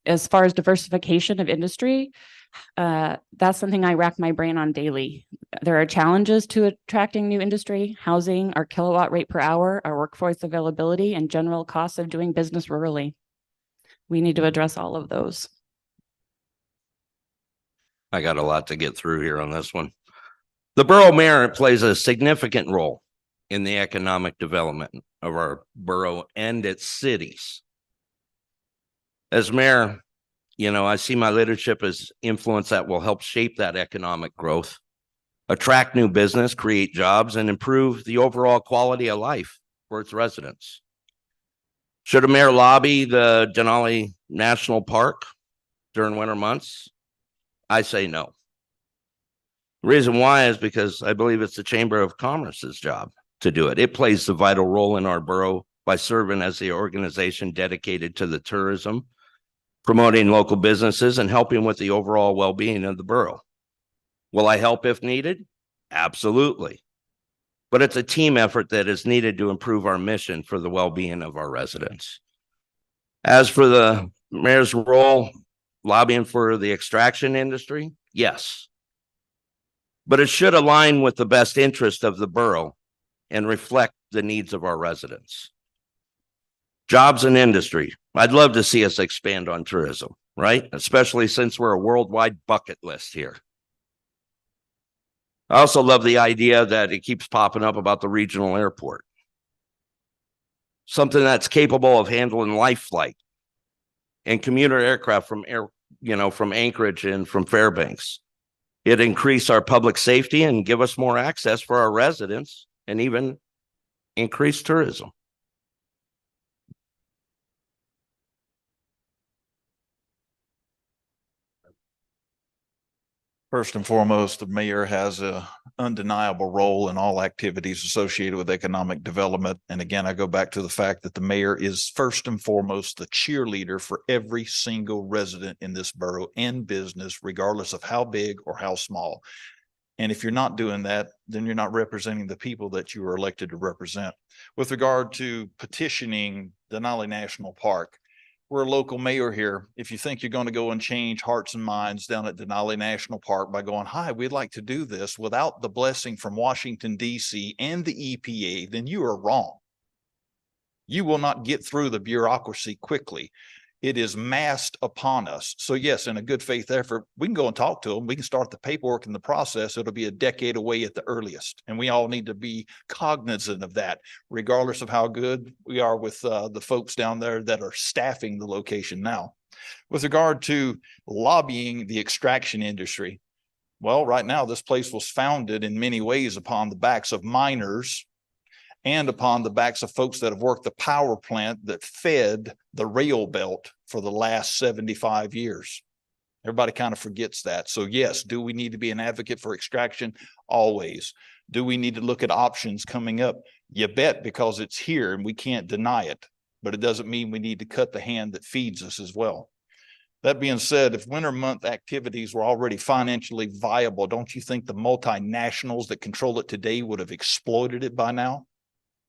As far as diversification of industry, that's something I rack my brain on daily. There are challenges to attracting new industry, housing, our kilowatt rate per hour, our workforce availability, and general costs of doing business rurally. We need to address all of those. I got a lot to get through here on this one. The borough mayor plays a significant role in the economic development of our borough and its cities. As mayor, I see my leadership as influence that will help shape that economic growth, attract new business, create jobs, and improve the overall quality of life for its residents. Should a mayor lobby the Denali National Park during winter months? I say no. The reason why is because I believe it's the Chamber of Commerce's job to do it. It plays a vital role in our borough by serving as the organization dedicated to the tourism, promoting local businesses, and helping with the overall well-being of the borough. Will I help if needed? Absolutely. But it's a team effort that is needed to improve our mission for the well-being of our residents. As for the mayor's role, lobbying for the extraction industry, yes. But it should align with the best interest of the borough and reflect the needs of our residents. Jobs and industry. I'd love to see us expand on tourism, right? Especially since we're a worldwide bucket list here. I also love the idea that it keeps popping up about the regional airport. Something that's capable of handling life flight and commuter aircraft from from Anchorage and from Fairbanks. It increase our public safety and give us more access for our residents and even increase tourism. First and foremost, the mayor has a undeniable role in all activities associated with economic development. And again, I go back to the fact that the mayor is first and foremost the cheerleader for every single resident in this borough and business, regardless of how big or how small. And if you're not doing that, then you're not representing the people that you were elected to represent. With regard to petitioning Denali National Park, we're a local mayor here. If you think you're going to go and change hearts and minds down at Denali National Park by going, hi, we'd like to do this without the blessing from Washington, D.C. and the EPA, then you are wrong. You will not get through the bureaucracy quickly. It is massed upon us. So yes, in a good faith effort, we can go and talk to them. We can start the paperwork and the process. It'll be a decade away at the earliest. And we all need to be cognizant of that, regardless of how good we are with the folks down there that are staffing the location now. With regard to lobbying the extraction industry, well, right now, this place was founded in many ways upon the backs of miners and upon the backs of folks that have worked the power plant that fed the rail belt for the last 75 years. Everybody kind of forgets that. So yes, do we need to be an advocate for extraction? Always. Do we need to look at options coming up? You bet, because it's here and we can't deny it, but it doesn't mean we need to cut the hand that feeds us as well. That being said, if winter month activities were already financially viable, don't you think the multinationals that control it today would have exploited it by now?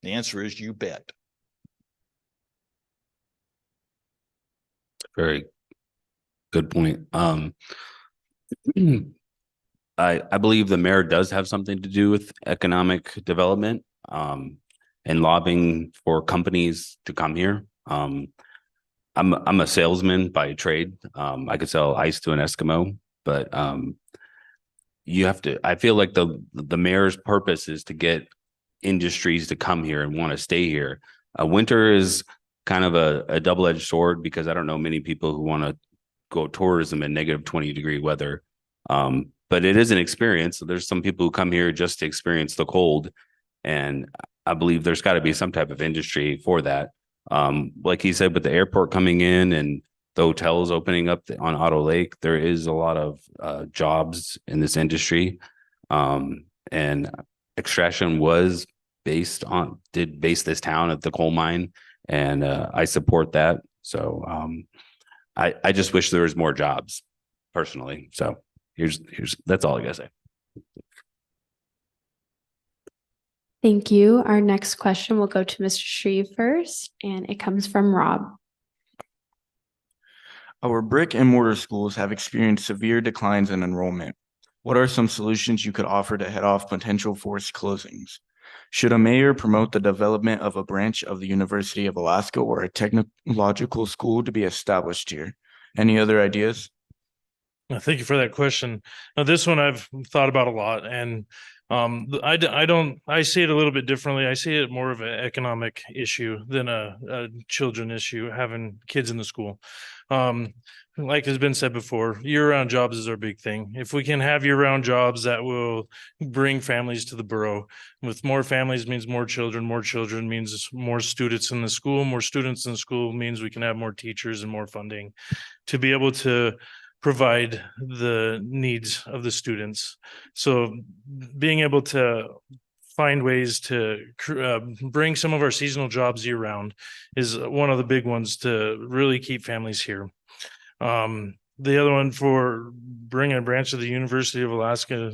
The answer is you bet. Very good point. I believe the mayor does have something to do with economic development, and lobbying for companies to come here. I'm a salesman by trade. I could sell ice to an Eskimo, but you have to. I feel like the mayor's purpose is to get industries to come here and want to stay here. Winter is kind of a double-edged sword, because I don't know many people who want to go tourism in negative 20-degree weather. But it is an experience. So there's some people who come here just to experience the cold. And I believe there's got to be some type of industry for that. Like he said, with the airport coming in and the hotels opening up on Otto Lake, there is a lot of jobs in this industry. And extraction did base this town at the coal mine, and I support that. So I just wish there was more jobs personally. So that's all I gotta say. Thank you. Our next question will go to Mr. Shreve first, and it comes from Rob. Our brick and mortar schools have experienced severe declines in enrollment. What are some solutions you could offer to head off potential forced closings? Should a mayor promote the development of a branch of the University of Alaska or a technological school to be established here? Any other ideas? Thank you for that question. Now, this one I've thought about a lot, and I see it a little bit differently. I see it more of an economic issue than a children issue, having kids in the school. Like has been said before, year-round jobs is our big thing. If we can have year-round jobs, that will bring families to the borough. With more families means more children means more students in the school. More students in the school means we can have more teachers and more funding to be able to provide the needs of the students. So being able to find ways to bring some of our seasonal jobs year round is one of the big ones to really keep families here. The other one for bringing a branch of the University of Alaska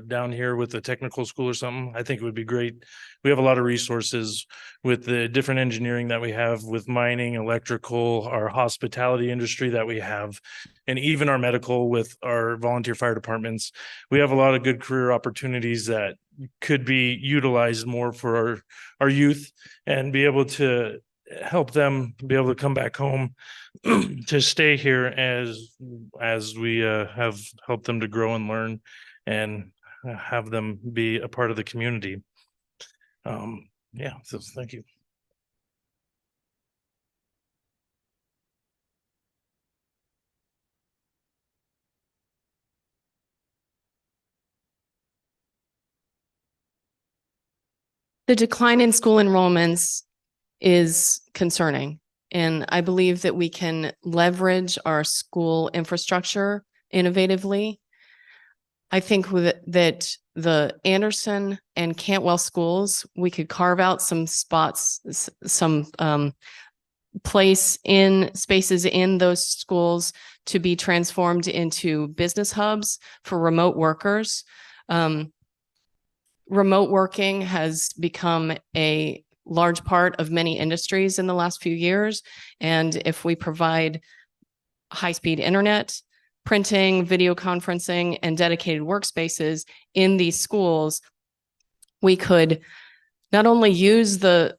down here with a technical school or something, I think it would be great. We have a lot of resources with the different engineering that we have with mining, electrical, our hospitality industry that we have, and even our medical with our volunteer fire departments. We have a lot of good career opportunities that could be utilized more for our youth and be able to help them be able to come back home to stay here as we have helped them to grow and learn and have them be a part of the community. Yeah, so thank you. The decline in school enrollments is concerning, and I believe that we can leverage our school infrastructure innovatively. I think that the Anderson and Cantwell schools, we could carve out some spots, some spaces in those schools to be transformed into business hubs for remote workers. Remote working has become a large part of many industries in the last few years. And if we provide high-speed internet, printing, video conferencing, and dedicated workspaces in these schools, we could not only use the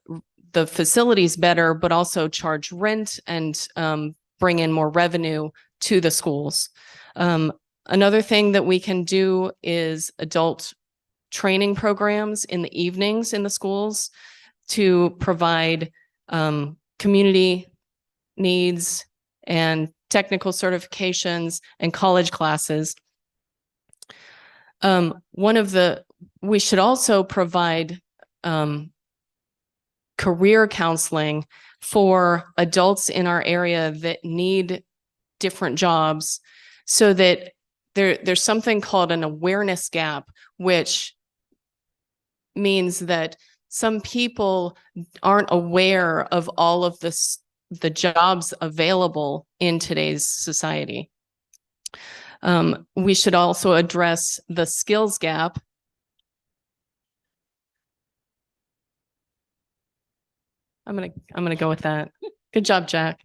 facilities better, but also charge rent and bring in more revenue to the schools. Another thing that we can do is adult training programs in the evenings in the schools to provide community needs and technical certifications and college classes. We should also provide career counseling for adults in our area that need different jobs, so that there's something called an awareness gap, which means that some people aren't aware of all of the jobs available in today's society. We should also address the skills gap. I'm gonna go with that. Good job, Jack.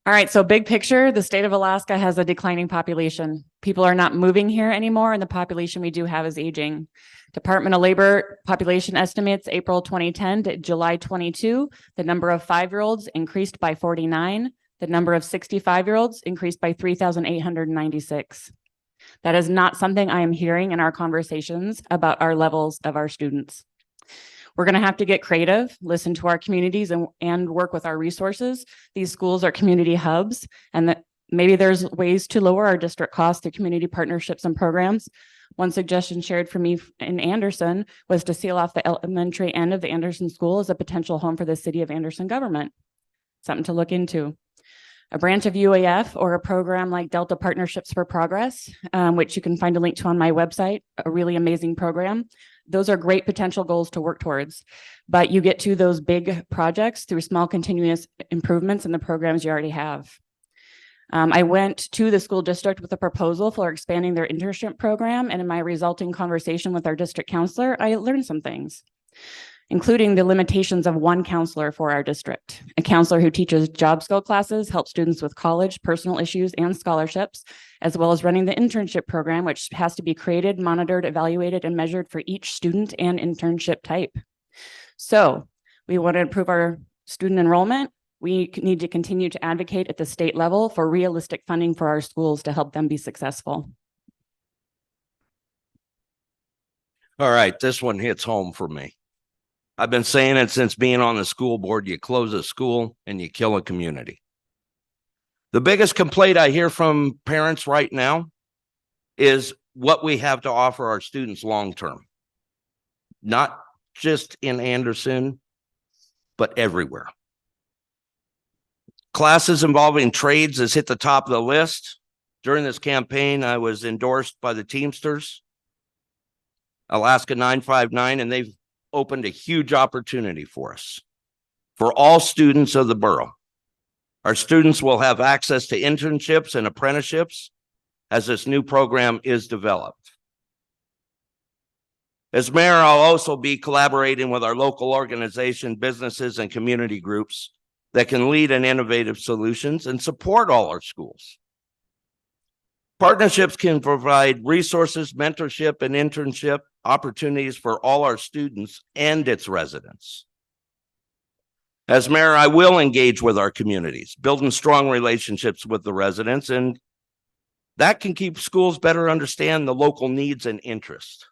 All right, so big picture, the state of Alaska has a declining population. People are not moving here anymore, and the population we do have is aging. Department of Labor population estimates April 2010 to July 22, the number of 5-year-olds increased by 49. The number of 65-year-olds increased by 3,896. That is not something I am hearing in our conversations about our levels of our students. We're going to have to get creative, listen to our communities, and work with our resources. These schools are community hubs, and that maybe there's ways to lower our district costs through community partnerships and programs. One suggestion shared from me in Anderson was to seal off the elementary end of the Anderson School as a potential home for the city of Anderson government. Something to look into. A branch of UAF or a program like Delta Partnerships for Progress, which you can find a link to on my website, a really amazing program. Those are great potential goals to work towards, but you get to those big projects through small continuous improvements in the programs you already have. I went to the school district with a proposal for expanding their internship program, and in my resulting conversation with our district counselor, I learned some things, including the limitations of one counselor for our district. A counselor who teaches job skill classes, helps students with college, personal issues, and scholarships, as well as running the internship program, which has to be created, monitored, evaluated, and measured for each student and internship type. So we want to improve our student enrollment. We need to continue to advocate at the state level for realistic funding for our schools to help them be successful. All right, this one hits home for me. I've been saying it since being on the school board. You close a school and you kill a community. The biggest complaint I hear from parents right now is what we have to offer our students long-term. Not just in Anderson, but everywhere. Classes involving trades has hit the top of the list. During this campaign, I was endorsed by the Teamsters, Alaska 959, and they've opened a huge opportunity for us, for all students of the borough. Our students will have access to internships and apprenticeships as this new program is developed. As mayor, I'll also be collaborating with our local organization, businesses, and community groups that can lead in innovative solutions and support all our schools. Partnerships can provide resources, mentorship, and internship opportunities for all our students and its residents. As mayor, I will engage with our communities, building strong relationships with the residents and That can keep schools better understand the local needs and interests.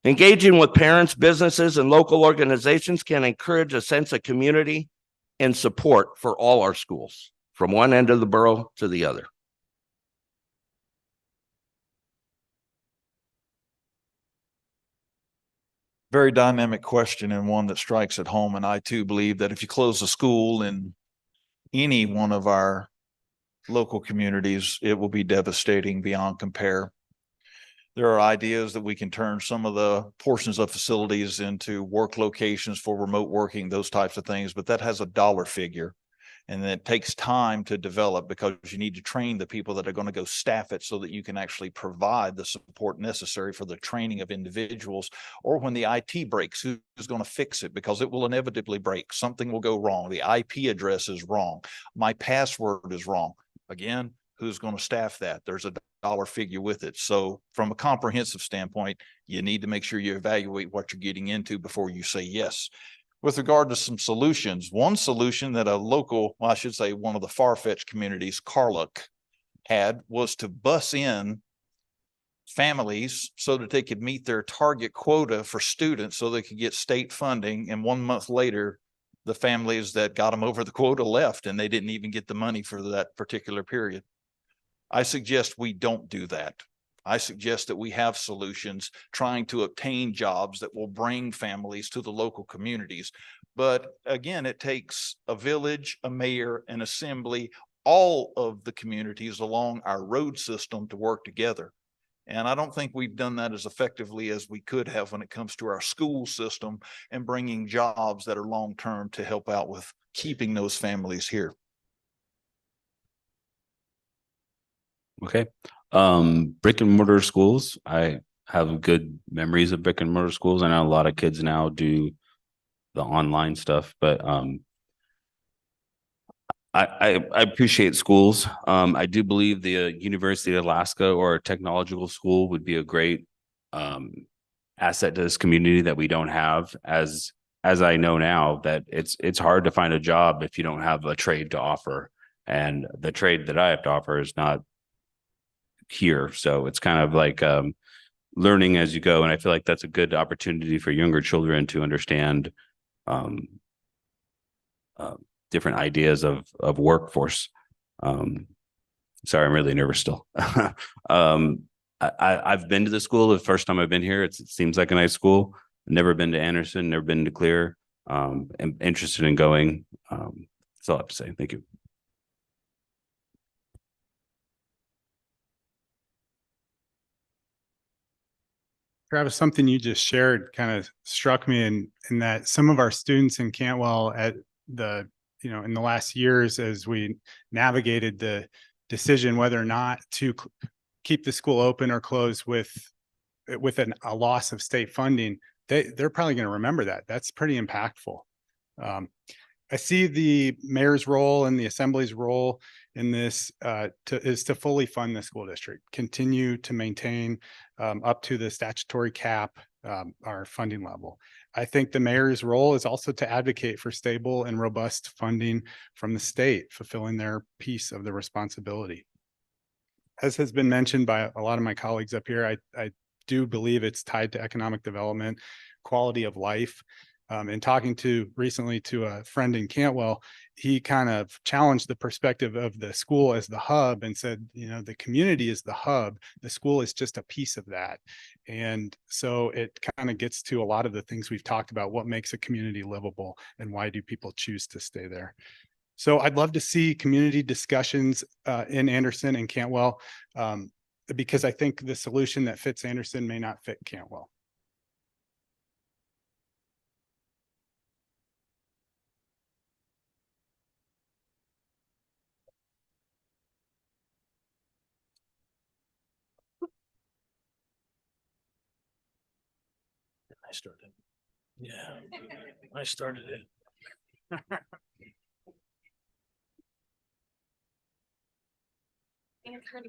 Engaging with parents, businesses, and local organizations can encourage a sense of community and support for all our schools, from one end of the borough to the other. Very dynamic question, and one that strikes at home. And I too believe that if you close a school in any one of our local communities, it will be devastating beyond compare. There are ideas that we can turn some of the portions of facilities into work locations for remote working, those types of things, but that has a dollar figure. And it takes time to develop, because you need to train the people that are going to go staff it so that you can actually provide the support necessary for the training of individuals. Or when the IT breaks, who's going to fix it? Because it will inevitably break. Something will go wrong. The IP address is wrong. My password is wrong. Again, who's going to staff that? There's a dollar figure with it. So from a comprehensive standpoint, you need to make sure you evaluate what you're getting into before you say yes. With regard to some solutions, one solution that a local, well, I should say one of the far-fetched communities, Carluck, had was to bus in families so that they could meet their target quota for students so they could get state funding. And 1 month later, the families that got them over the quota left, and they didn't even get the money for that particular period. I suggest we don't do that. I suggest that we have solutions trying to obtain jobs that will bring families to the local communities. But again, it takes a village, a mayor, an assembly, all of the communities along our road system to work together. And I don't think we've done that as effectively as we could have when it comes to our school system and bringing jobs that are long-term to help out with keeping those families here. Okay. Brick and mortar schools. I have good memories of brick and mortar schools. I know a lot of kids now do the online stuff, but I appreciate schools. I do believe the University of Alaska or a technological school would be a great asset to this community that we don't have. As I know now, that it's hard to find a job if you don't have a trade to offer, and the trade that I have to offer is not here. So it's kind of like learning as you go. And I feel like that's a good opportunity for younger children to understand different ideas of workforce. Sorry, I'm really nervous still. I've been to the school the first time I've been here. It seems like a nice school. Never been to Anderson, never been to Clear. I'm interested in going. That's all I have to say. Thank you. Travis, something you just shared kind of struck me in that some of our students in Cantwell in the last years, as we navigated the decision whether or not to keep the school open or close with a loss of state funding, they're probably going to remember that. That's pretty impactful. I see the mayor's role and the assembly's role in this is to fully fund the school district, continue to maintain up to the statutory cap our funding level. I think the mayor's role is also to advocate for stable and robust funding from the state, fulfilling their piece of the responsibility. As has been mentioned by a lot of my colleagues up here, I do believe it's tied to economic development, quality of life. And talking recently to a friend in Cantwell, he kind of challenged the perspective of the school as the hub and said, the community is the hub. The school is just a piece of that. And so it kind of gets to a lot of the things we've talked about, what makes a community livable and why do people choose to stay there. So I'd love to see community discussions in Anderson and Cantwell because I think the solution that fits Anderson may not fit Cantwell. I started. Yeah, I started it.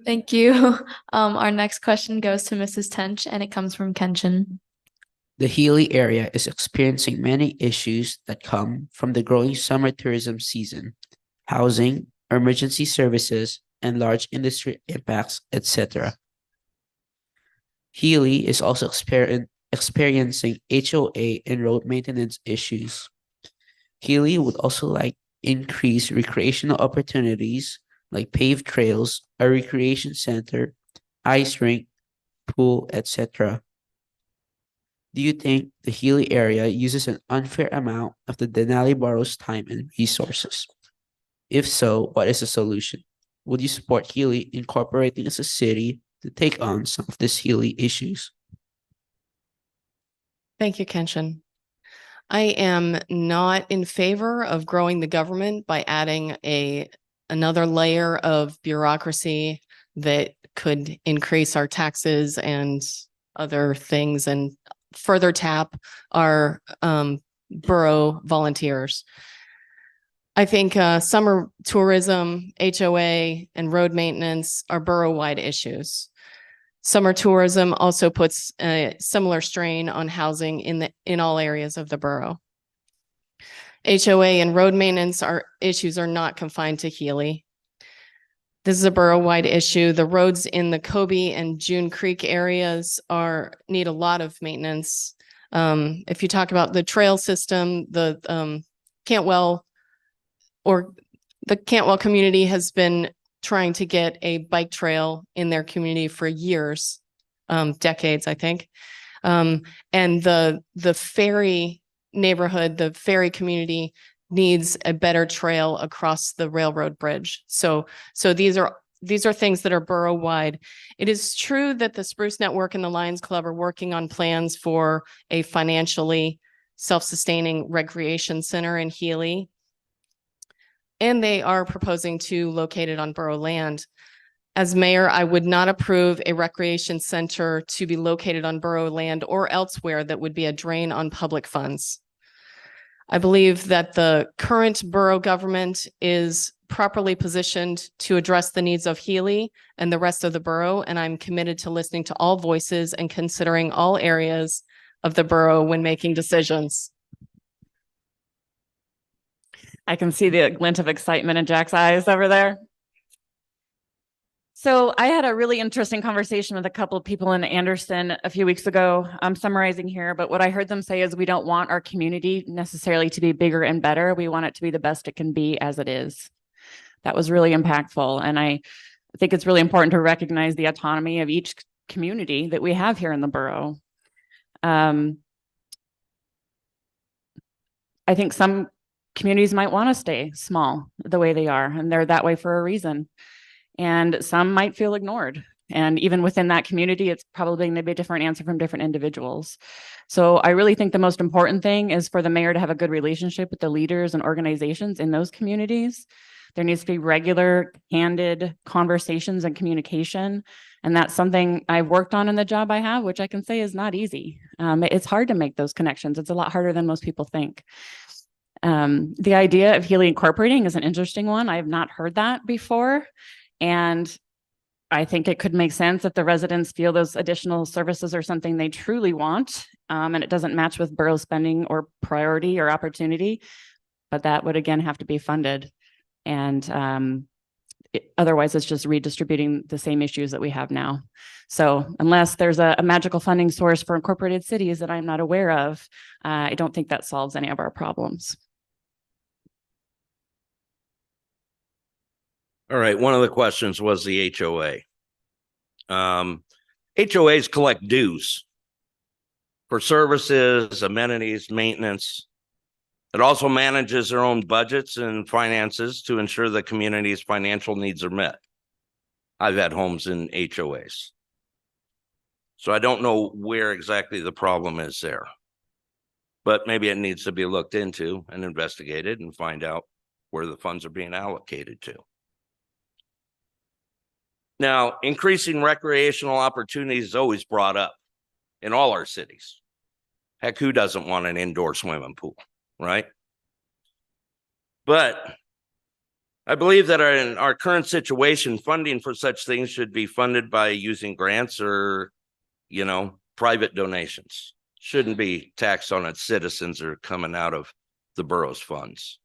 Thank you. Our next question goes to Mrs. Tench, and it comes from Kenshin. The Healy area is experiencing many issues that come from the growing summer tourism season. Housing, emergency services, and large industry impacts, etc. Healy is also experiencing HOA and road maintenance issues. Healy would also like increase recreational opportunities like paved trails, a recreation center, ice rink, pool, etc. Do you think the Healy area uses an unfair amount of the Denali Borough's time and resources? If so, what is the solution? Would you support Healy incorporating as a city to take on some of these Healy issues? Thank you, Kenshin. I am not in favor of growing the government by adding another layer of bureaucracy that could increase our taxes and other things and further tap our borough volunteers. I think summer tourism, HOA, and road maintenance are borough-wide issues. Summer tourism also puts a similar strain on housing in all areas of the borough. HOA and road maintenance issues are not confined to Healy. This is a borough-wide issue. The roads in the Kobe and June Creek areas need a lot of maintenance. If you talk about the trail system, the Cantwell community has been trying to get a bike trail in their community for years, decades, I think. And the ferry neighborhood, the ferry community needs a better trail across the railroad bridge. So these are things that are borough-wide. It is true that the Spruce Network and the Lions Club are working on plans for a financially self-sustaining recreation center in Healy. And they are proposing to locate it on borough land. As mayor, I would not approve a recreation center to be located on borough land or elsewhere that would be a drain on public funds. I believe that the current borough government is properly positioned to address the needs of Healy and the rest of the borough, and I'm committed to listening to all voices and considering all areas of the borough when making decisions. I can see the glint of excitement in Jack's eyes over there. So I had a really interesting conversation with a couple of people in Anderson a few weeks ago. I'm summarizing here, but what I heard them say is we don't want our community necessarily to be bigger and better. We want it to be the best it can be as it is. That was really impactful. And I think it's really important to recognize the autonomy of each community that we have here in the borough. I think some communities might want to stay small the way they are, and they're that way for a reason. And some might feel ignored. And even within that community, it's probably going to be a different answer from different individuals. So I really think the most important thing is for the mayor to have a good relationship with the leaders and organizations in those communities. There needs to be regular, candid conversations and communication. And that's something I've worked on in the job I have, which I can say is not easy. It's hard to make those connections. It's a lot harder than most people think. The idea of Healy incorporating is an interesting one. I have not heard that before. And I think it could make sense if the residents feel those additional services are something they truly want, and it doesn't match with borough spending or priority or opportunity, but that would again have to be funded. And otherwise it's just redistributing the same issues that we have now. So unless there's a magical funding source for incorporated cities that I'm not aware of, I don't think that solves any of our problems. All right. One of the questions was the HOA. HOAs collect dues for services, amenities, maintenance. It also manages their own budgets and finances to ensure the community's financial needs are met. I've had homes in HOAs. So I don't know where exactly the problem is there. But maybe it needs to be looked into and investigated and find out where the funds are being allocated to. Now, increasing recreational opportunities is always brought up in all our cities. Heck, who doesn't want an indoor swimming pool, right? But I believe that in our current situation, funding for such things should be funded by using grants or, private donations. Shouldn't be taxed on its citizens or coming out of the borough's funds.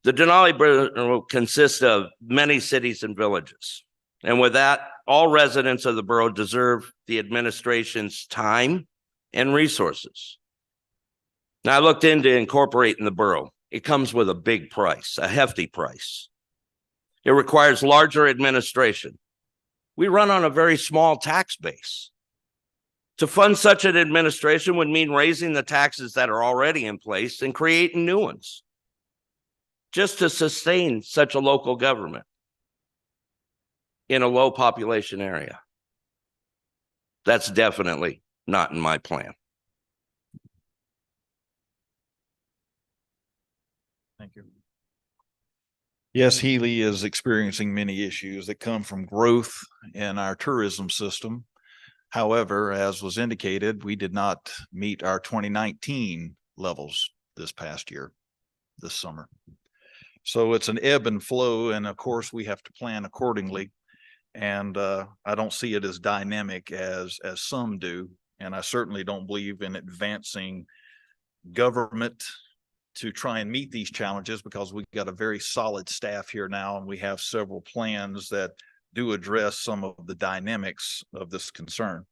The Denali Borough consists of many cities and villages. And with that, all residents of the borough deserve the administration's time and resources. Now, I looked into incorporating the borough. It comes with a big price, a hefty price. It requires larger administration. We run on a very small tax base. To fund such an administration would mean raising the taxes that are already in place and creating new ones, just to sustain such a local government in a low population area. That's definitely not in my plan. Thank you. Yes, Healy is experiencing many issues that come from growth in our tourism system. However, as was indicated, we did not meet our 2019 levels this past year, this summer. So it's an ebb and flow, and of course we have to plan accordingly. And I don't see it as dynamic as some do. And I certainly don't believe in advancing government to try and meet these challenges, because we've got a very solid staff here now, and we have several plans that do address some of the dynamics of this concern.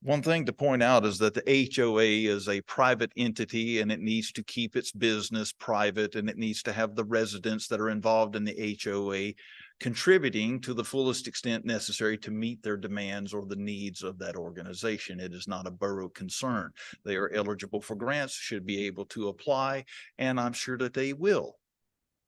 One thing to point out is that the HOA is a private entity, and it needs to keep its business private, and it needs to have the residents that are involved in the HOA contributing to the fullest extent necessary to meet their demands or the needs of that organization. It is not a borough concern. They are eligible for grants, should be able to apply, and I'm sure that they will.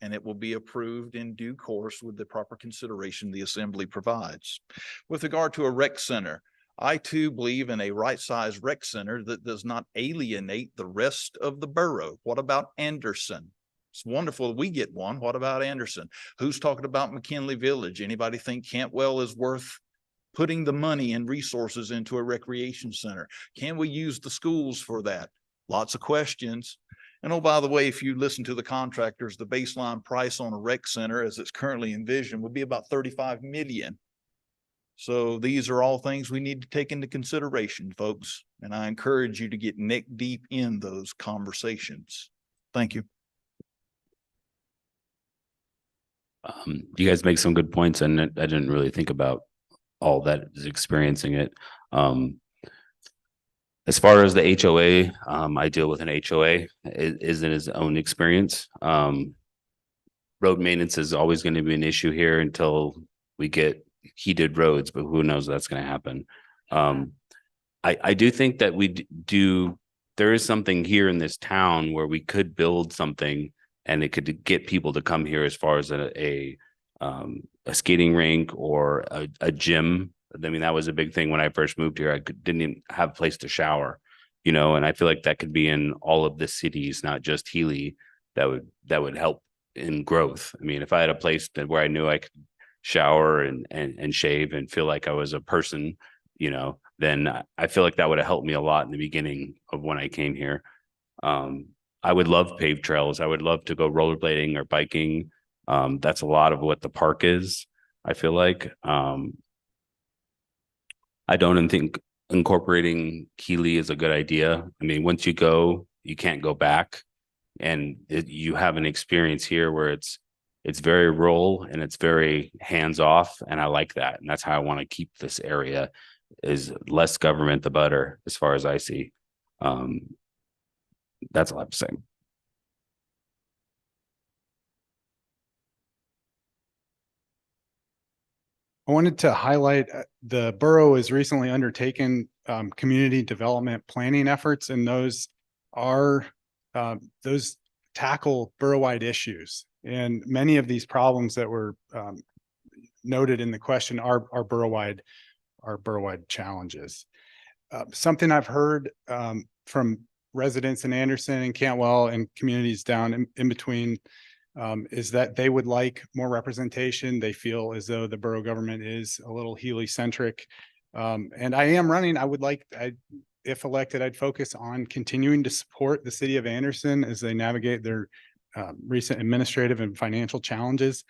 And it will be approved in due course with the proper consideration the assembly provides. With regard to a rec center, I too believe in a right-sized rec center that does not alienate the rest of the borough. What about Anderson? It's wonderful we get one. What about Anderson? Who's talking about McKinley Village? Anybody think Cantwell is worth putting the money and resources into a recreation center? Can we use the schools for that? Lots of questions. And oh, by the way, if you listen to the contractors, the baseline price on a rec center as it's currently envisioned would be about 35 million. So these are all things we need to take into consideration, folks. And I encourage you to get neck deep in those conversations. Thank you. You guys make some good points, and I didn't really think about all that is experiencing it. As far as the HOA, I deal with an HOA. It is in his own experience. Road maintenance is always going to be an issue here until we get heated roads, but who knows that's going to happen. I do think that there is something here in this town where we could build something, and it could get people to come here, as far as a skating rink or a gym. I mean, that was a big thing when I first moved here. I didn't even have a place to shower, and I feel like that could be in all of the cities, not just Healy. That would help in growth. I mean, if I had a place where I knew I could shower and shave and feel like I was a person, then I feel like that would have helped me a lot in the beginning of when I came here. I would love paved trails. I would love to go rollerblading or biking. That's a lot of what the park is, I feel like. I don't think incorporating Healy is a good idea. I mean, once you go, you can't go back. And you have an experience here where it's very rural and it's very hands-off. And I like that. And that's how I want to keep this area, is less government, the better, as far as I see. That's all I have to say. I wanted to highlight the borough has recently undertaken community development planning efforts, and those tackle borough-wide issues. And many of these problems that were noted in the question are borough-wide challenges. Something I've heard from residents in Anderson and Cantwell and communities down in between is that they would like more representation. They feel as though the borough government is a little Healy-centric. And I am running. If elected, I'd focus on continuing to support the city of Anderson as they navigate their recent administrative and financial challenges.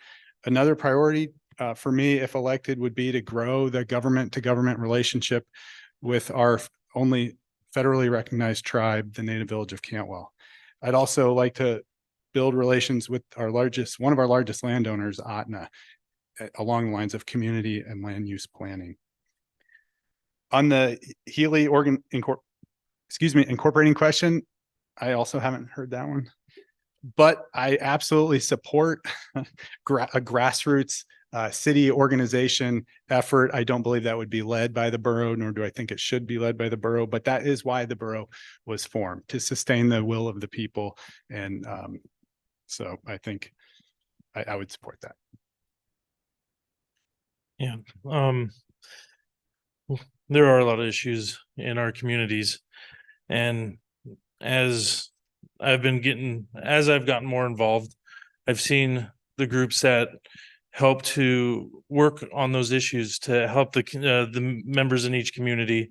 Another priority for me, if elected, would be to grow the government-to-government relationship with our only federally recognized tribe, the Native Village of Cantwell. I'd also like to build relations with one of our largest landowners, Atna, along the lines of community and land use planning. On the Healy incorporating question, I also haven't heard that one, but I absolutely support a grassroots city organization effort. I don't believe that would be led by the borough, nor do I think it should be led by the borough, but that is why the borough was formed, to sustain the will of the people. And so I think I would support that. Yeah. There are a lot of issues in our communities, and as I've gotten more involved, I've seen the groups that help to work on those issues to help the members in each community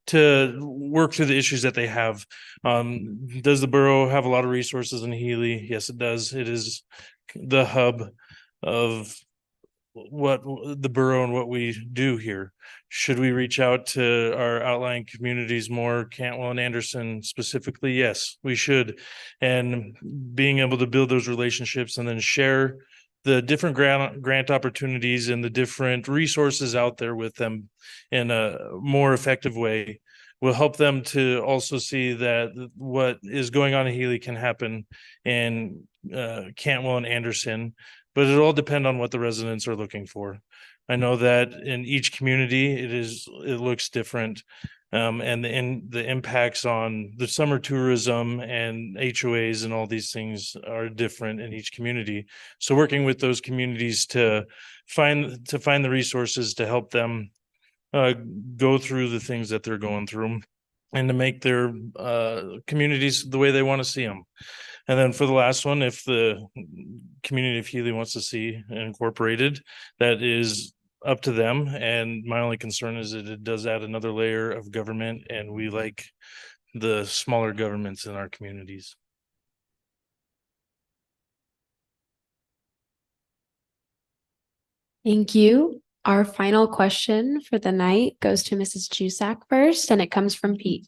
to work through the issues that they have. Does the borough have a lot of resources in Healy? Yes, it does. It is the hub of what the borough and what we do here. Should we reach out to our outlying communities more, Cantwell and Anderson specifically? Yes, we should. And being able to build those relationships and then share the different grant opportunities and the different resources out there with them in a more effective way will help them to also see that what is going on in Healy can happen in Cantwell and Anderson, but it'll all depend on what the residents are looking for. I know that in each community, it looks different. And the impacts on the summer tourism and HOAs and all these things are different in each community. So working with those communities to find the resources to help them go through the things that they're going through and to make their communities the way they want to see them. And then for the last one, if the community of Healy wants to see incorporated, that is up to them. And my only concern is that it does add another layer of government, and we like the smaller governments in our communities. Thank you. Our final question for the night goes to Mrs. Jusak first, and it comes from Pete.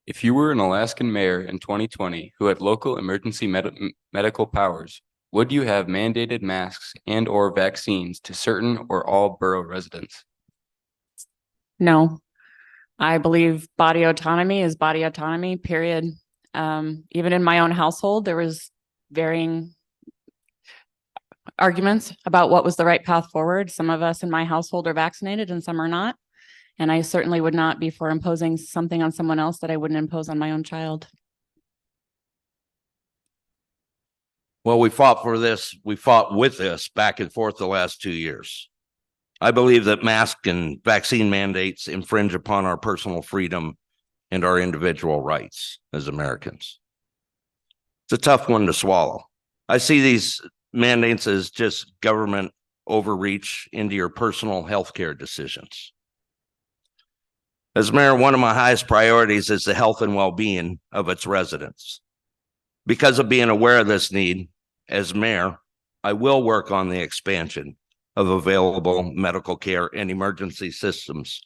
If you were an Alaskan mayor in 2020 who had local emergency medical powers, would you have mandated masks and/or vaccines to certain or all borough residents? No, I believe body autonomy is body autonomy, period. Even in my own household, there was varying arguments about what was the right path forward. Some of us in my household are vaccinated and some are not. And I certainly would not be for imposing something on someone else that I wouldn't impose on my own child. Well, we fought with this back and forth the last 2 years. I believe that mask and vaccine mandates infringe upon our personal freedom and our individual rights as Americans. It's a tough one to swallow. I see these mandates as just government overreach into your personal healthcare decisions. As mayor, one of my highest priorities is the health and well-being of its residents. Because of being aware of this need, as mayor, I will work on the expansion of available medical care and emergency systems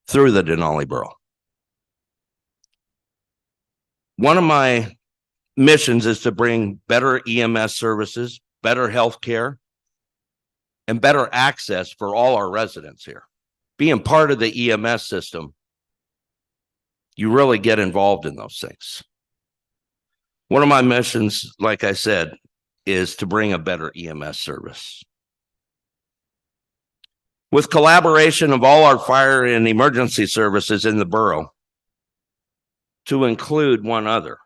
through the Denali Borough. One of my missions is to bring better EMS services, better health care, and better access for all our residents here. Being part of the EMS system, you really get involved in those things. One of my missions, like I said, is to bring a better EMS service. With collaboration of all our fire and emergency services in the borough, to include one other,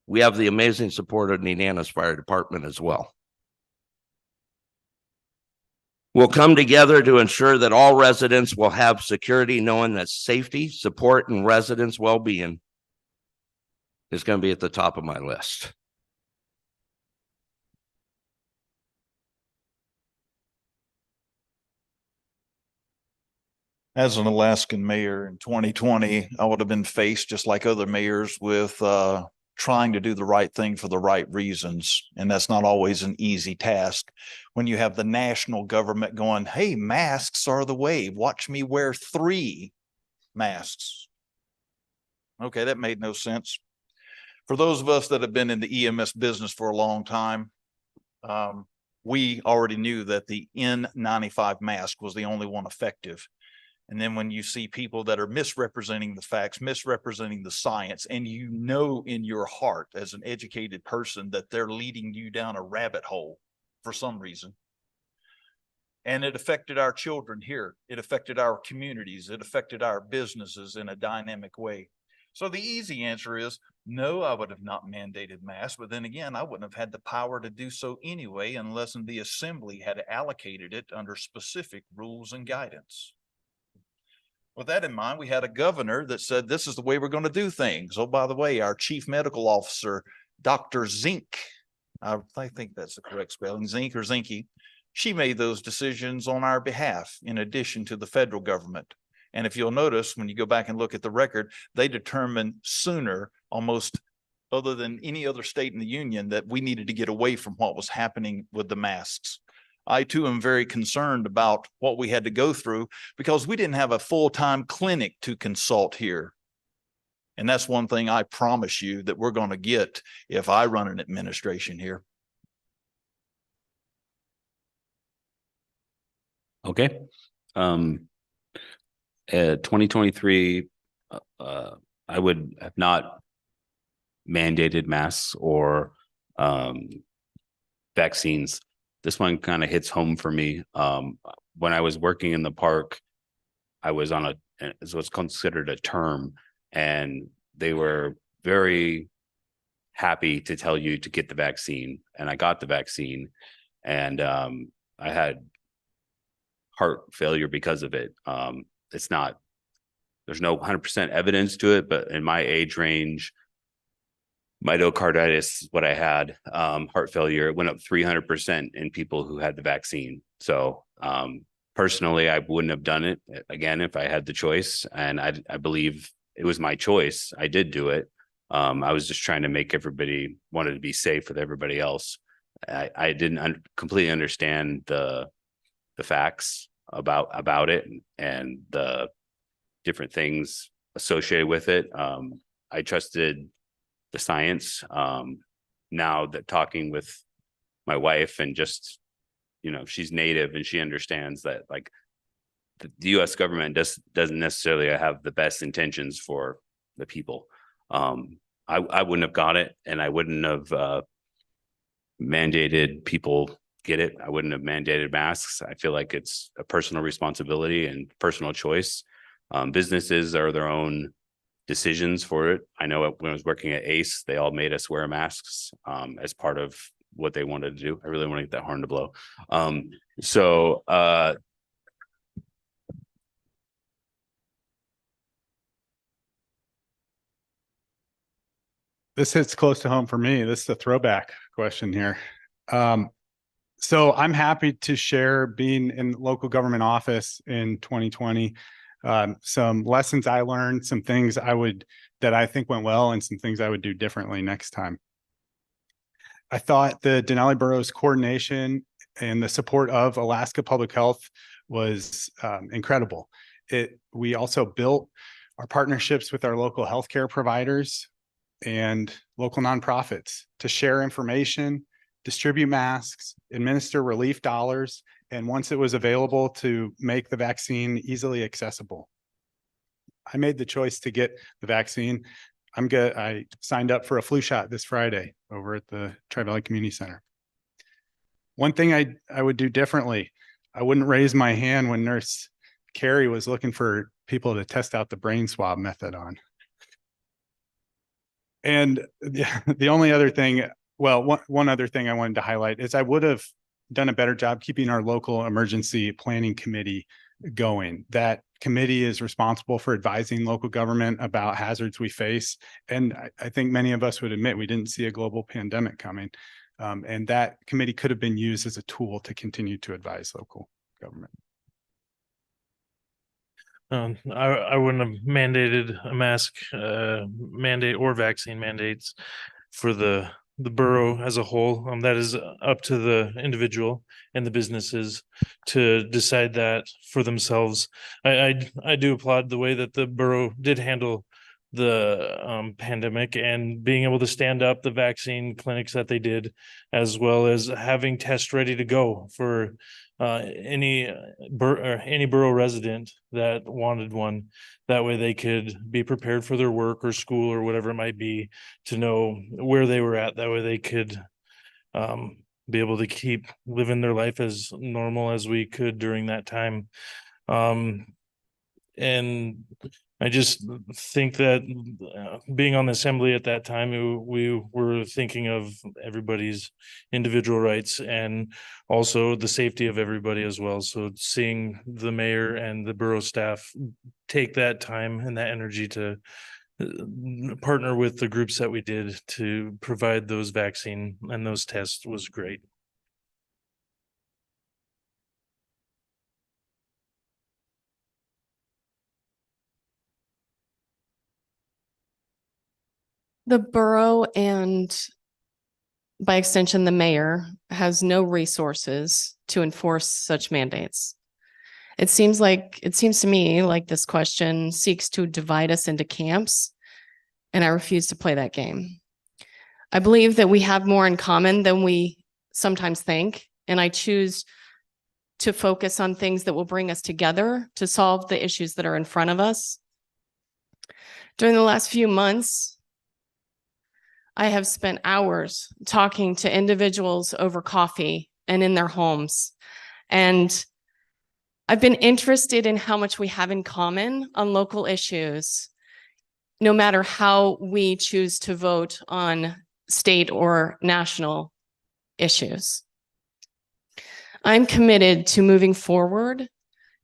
we have the amazing support of Nenana's Fire Department as well. We'll come together to ensure that all residents will have security, knowing that safety, support, and residents' well-being is going to be at the top of my list. As an Alaskan mayor in 2020, I would have been faced just like other mayors with trying to do the right thing for the right reasons. And that's not always an easy task. When you have the national government going, hey, masks are the way. Watch me wear 3 masks. Okay, that made no sense. For those of us that have been in the EMS business for a long time, we already knew that the N95 mask was the only one effective. And then when you see people that are misrepresenting the facts, misrepresenting the science, and you know in your heart as an educated person that they're leading you down a rabbit hole for some reason. And it affected our children here. It affected our communities. It affected our businesses in a dynamic way. So the easy answer is no, I would have not mandated masks, but then again, I wouldn't have had the power to do so anyway, unless the assembly had allocated it under specific rules and guidance. With that in mind, we had a governor that said, this is the way we're going to do things. Oh, by the way, our chief medical officer, Dr. Zink, I think that's the correct spelling, Zink or Zinky, she made those decisions on our behalf in addition to the federal government. And if you'll notice, when you go back and look at the record, they determined sooner, almost other than any other state in the union, that we needed to get away from what was happening with the masks. I too am very concerned about what we had to go through because we didn't have a full-time clinic to consult here. And that's one thing I promise you that we're going to get if I run an administration here. Okay. 2023, I would have not mandated masks or vaccines. This one kind of hits home for me. When I was working in the park, I was on what's considered a term, and they were very happy to tell you to get the vaccine. And I got the vaccine, and I had heart failure because of it. There's no 100% evidence to it, but in my age range, myocarditis is what I had. Heart failure, it went up 300% in people who had the vaccine. So personally, I wouldn't have done it again if I had the choice. And I believe it was my choice. I did do it. I was just trying to make everybody wanted to be safe with everybody else. I didn't completely understand the facts about it and the different things associated with it. I trusted the science. Now that talking with my wife and just, she's Native and she understands that like the US government doesn't necessarily have the best intentions for the people. I wouldn't have got it, and I wouldn't have mandated people get it. I wouldn't have mandated masks. I feel like it's a personal responsibility and personal choice. Businesses are their own decisions for it. I know when I was working at ACE, they all made us wear masks as part of what they wanted to do. I really want to get that horn to blow. This hits close to home for me. This is a throwback question here. So I'm happy to share being in local government office in 2020. Some lessons I learned, some things that I think went well, and some things I would do differently next time. I thought the Denali Borough's coordination and the support of Alaska Public Health was incredible. We also built our partnerships with our local healthcare providers and local nonprofits to share information, distribute masks, administer relief dollars, and once it was available, to make the vaccine easily accessible. I made the choice to get the vaccine. I signed up for a flu shot this Friday over at the Tri-Valley Community Center. One thing I would do differently, I wouldn't raise my hand when Nurse Carrie was looking for people to test out the brain swab method on. And the only other thing, one other thing I wanted to highlight is I would have done a better job keeping our local emergency planning committee going. That committee is responsible for advising local government about hazards we face. And I think many of us would admit we didn't see a global pandemic coming. And that committee could have been used as a tool to continue to advise local government. I wouldn't have mandated a mask mandate or vaccine mandates for the borough as a whole. That is up to the individual and the businesses to decide that for themselves. I do applaud the way that the borough did handle the pandemic and being able to stand up the vaccine clinics that they did, as well as having tests ready to go for any borough resident that wanted one. That way they could be prepared for their work or school or whatever it might be, to know where they were at. That way they could be able to keep living their life as normal as we could during that time. And I just think that being on the assembly at that time, we were thinking of everybody's individual rights and also the safety of everybody as well. So seeing the mayor and the borough staff take that time and that energy to partner with the groups that we did to provide those vaccine and those tests was great. The borough, and by extension, the mayor, has no resources to enforce such mandates. It seems to me like this question seeks to divide us into camps, and I refuse to play that game. I believe that we have more in common than we sometimes think, and I choose to focus on things that will bring us together to solve the issues that are in front of us. During the last few months, I have spent hours talking to individuals over coffee and in their homes. And I've been interested in how much we have in common on local issues, no matter how we choose to vote on state or national issues. I'm committed to moving forward,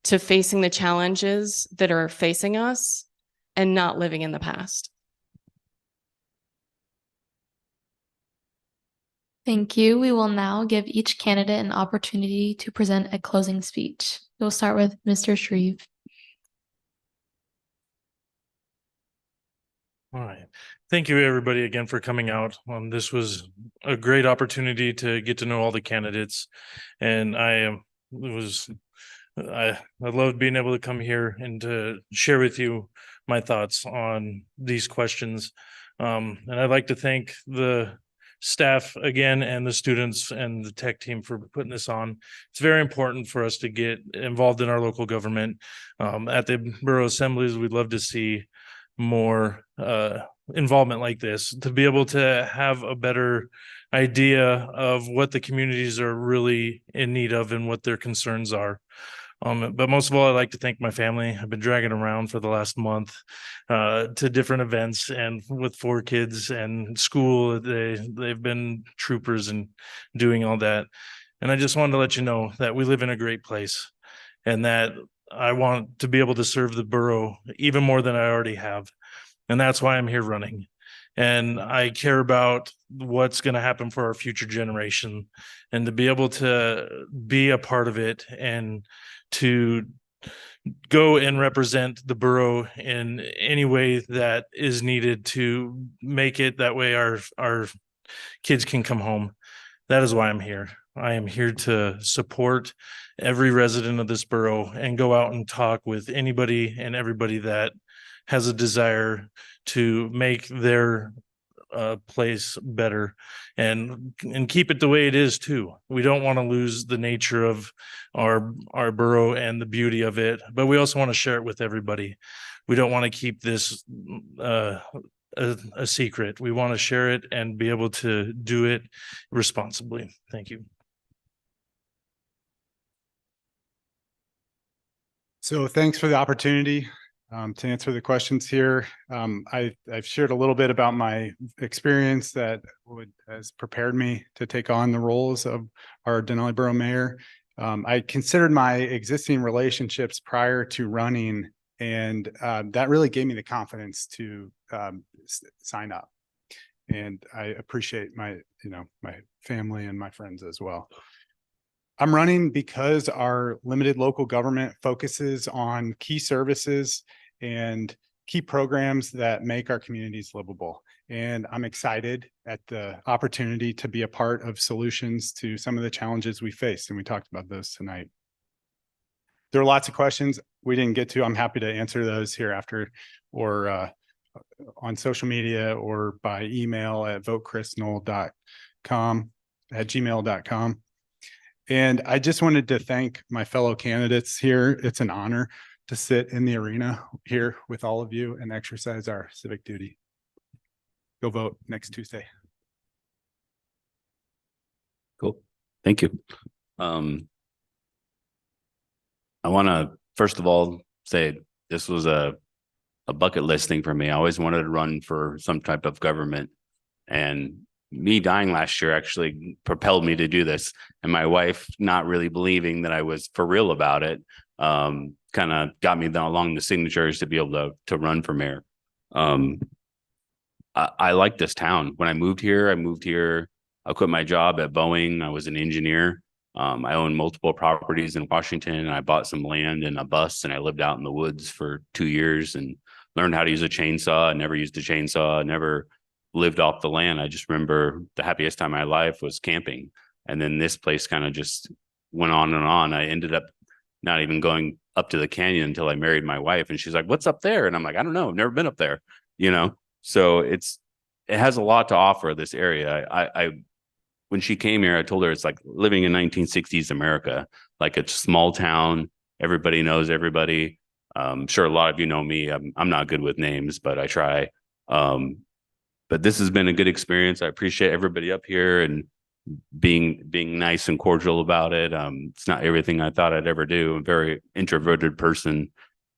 to facing the challenges that are facing us and not living in the past. Thank you. We will now give each candidate an opportunity to present a closing speech. We'll start with Mr. Shreve. All right. Thank you, everybody, again for coming out. This was a great opportunity to get to know all the candidates, and I loved being able to come here and to share with you my thoughts on these questions. And I'd like to thank the staff again and the students and the tech team for putting this on. It's very important for us to get involved in our local government. At the borough assemblies, we'd love to see more involvement like this, to be able to have a better idea of what the communities are really in need of and what their concerns are. But most of all, I'd like to thank my family. I've been dragging around for the last month to different events, and with 4 kids and school, they've been troopers and doing all that. And I just wanted to let you know that we live in a great place, and that I want to be able to serve the borough even more than I already have. And that's why I'm here running. And I care about what's going to happen for our future generation, and to be able to be a part of it and to go and represent the borough in any way that is needed to make it that way our kids can come home. That is why I'm here. I am here to support every resident of this borough and go out and talk with anybody and everybody that has a desire to make their place better and keep it the way it is too. We don't want to lose the nature of our borough and the beauty of it, but we also want to share it with everybody. We don't want to keep this a secret. We want to share it and be able to do it responsibly. Thank you. So thanks for the opportunity to answer the questions here. I've shared a little bit about my experience that has prepared me to take on the roles of our Denali Borough Mayor. I considered my existing relationships prior to running, and that really gave me the confidence to sign up. And I appreciate my family and my friends as well. I'm running because our limited local government focuses on key services and key programs that make our communities livable. And I'm excited at the opportunity to be a part of solutions to some of the challenges we face. And we talked about those tonight. There are lots of questions we didn't get to. I'm happy to answer those here after, or on social media or by email at votechrisnoll.com@gmail.com. And I just wanted to thank my fellow candidates here. It's an honor to sit in the arena here with all of you and exercise our civic duty. Go vote next Tuesday. Cool. Thank you. I want to first of all say this was a bucket list thing for me. I always wanted to run for some type of government, and me dying last year actually propelled me to do this. And my wife not really believing that I was for real about it, kind of got me along the signatures to be able to run for mayor. I like this town. When I moved here, I quit my job at Boeing. I was an engineer. I own multiple properties in Washington, and I bought some land and a bus, and I lived out in the woods for 2 years and learned how to use a chainsaw. I never used a chainsaw, never lived off the land. I just remember the happiest time of my life was camping. And then this place kind of just went on and on. I ended up not even going up to the canyon until I married my wife. And she's like, "What's up there?" And I'm like, "I don't know. I've never been up there," you know? So it has a lot to offer, this area. I when she came here, I told her it's like living in 1960s America, like a small town. Everybody knows everybody. Sure, a lot of you know me. I'm not good with names, but I try. But this has been a good experience. I appreciate everybody up here and being nice and cordial about it. It's not everything I thought I'd ever do. I'm a very introverted person.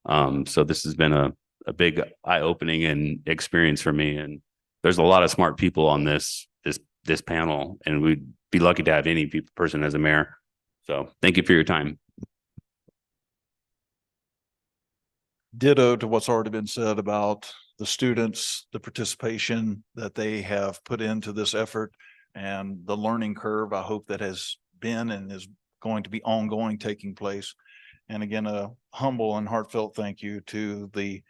So this has been a big eye-opening and experience for me. And there's a lot of smart people on this panel, and we'd be lucky to have any person as a mayor. So thank you for your time. Ditto to what's already been said about the students, the participation that they have put into this effort, and the learning curve I hope that has been and is going to be ongoing taking place. And again, a humble and heartfelt thank you to the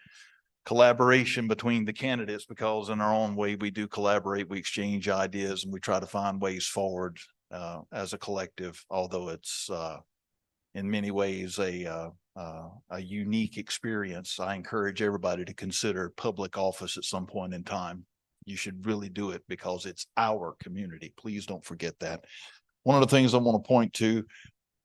collaboration between the candidates, because in our own way, we do collaborate, we exchange ideas, and we try to find ways forward as a collective, although it's in many ways a unique experience. I encourage everybody to consider public office at some point in time. You should really do it because it's our community. Please don't forget that. One of the things I want to point to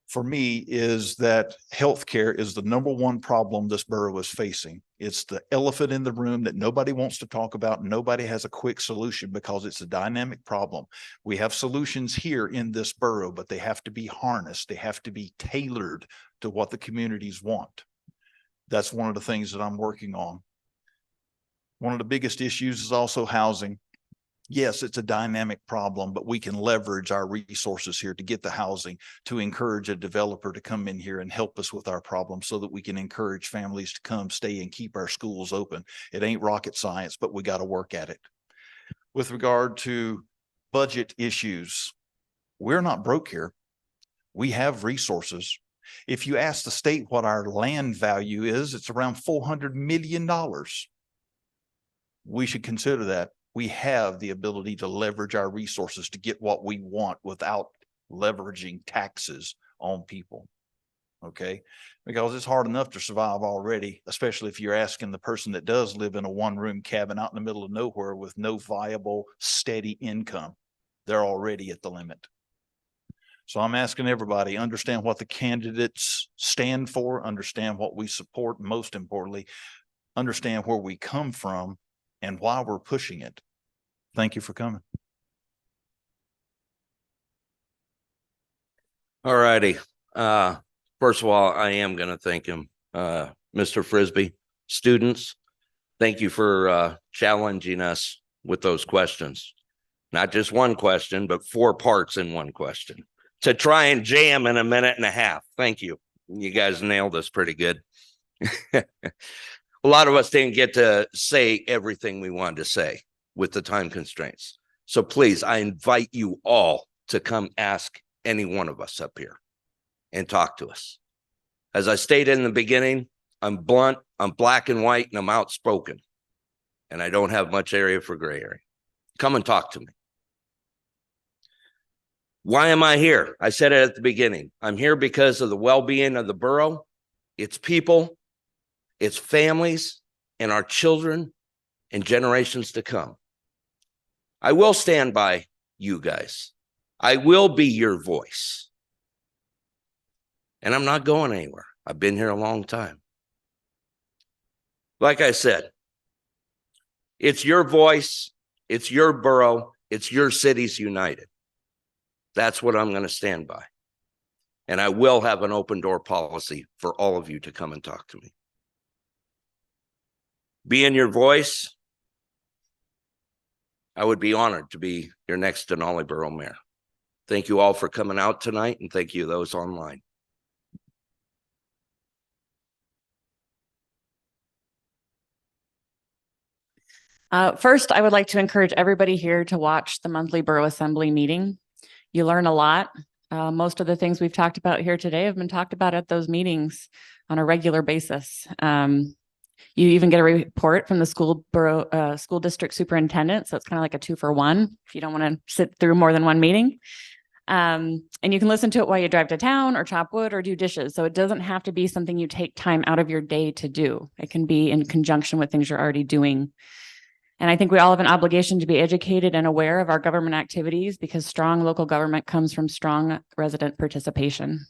for me is that healthcare is the #1 problem this borough is facing. It's the elephant in the room that nobody wants to talk about. Nobody has a quick solution because it's a dynamic problem. We have solutions here in this borough, but they have to be harnessed. They have to be tailored to what the communities want. That's one of the things that I'm working on. One of the biggest issues is also housing. Yes, it's a dynamic problem, but we can leverage our resources here to get the housing, to encourage a developer to come in here and help us with our problem so that we can encourage families to come, stay, and keep our schools open. It ain't rocket science, but we got to work at it. With regard to budget issues, we're not broke here. We have resources. If you ask the state what our land value is, it's around $400 million. We should consider that. We have the ability to leverage our resources to get what we want without leveraging taxes on people. Okay, because it's hard enough to survive already, especially if you're asking the person that does live in a one-room cabin out in the middle of nowhere with no viable, steady income. They're already at the limit. So I'm asking everybody, understand what the candidates stand for, understand what we support, most importantly, understand where we come from and why we're pushing it. Thank you for coming. All righty. First of all, I am going to thank him, Mr. Frisbee. Students, thank you for challenging us with those questions. Not just one question, but 4 parts in one question to try and jam in a minute and a half. Thank you. You guys nailed this pretty good. A lot of us didn't get to say everything we wanted to say with the time constraints. So please, I invite you all to come ask any one of us up here and talk to us. As I stated in the beginning, I'm blunt, I'm black and white, and I'm outspoken. And I don't have much area for gray area. Come and talk to me. Why am I here? I said it at the beginning. I'm here because of the well-being of the borough, its people, its families, and our children and generations to come. I will stand by you guys. I will be your voice. And I'm not going anywhere. I've been here a long time. Like I said, it's your voice, it's your borough, it's your cities united. That's what I'm going to stand by. And I will have an open door policy for all of you to come and talk to me. Being your voice, I would be honored to be your next Denali Borough Mayor. Thank you all for coming out tonight, and thank you those online. First, I would like to encourage everybody here to watch the monthly Borough Assembly meeting. You learn a lot. Most of the things we've talked about here today have been talked about at those meetings on a regular basis. You even get a report from the school district superintendent. So it's kind of like a 2-for-1 if you don't want to sit through more than one meeting. And you can listen to it while you drive to town or chop wood or do dishes. So it doesn't have to be something you take time out of your day to do. It can be in conjunction with things you're already doing. And I think we all have an obligation to be educated and aware of our government activities because strong local government comes from strong resident participation.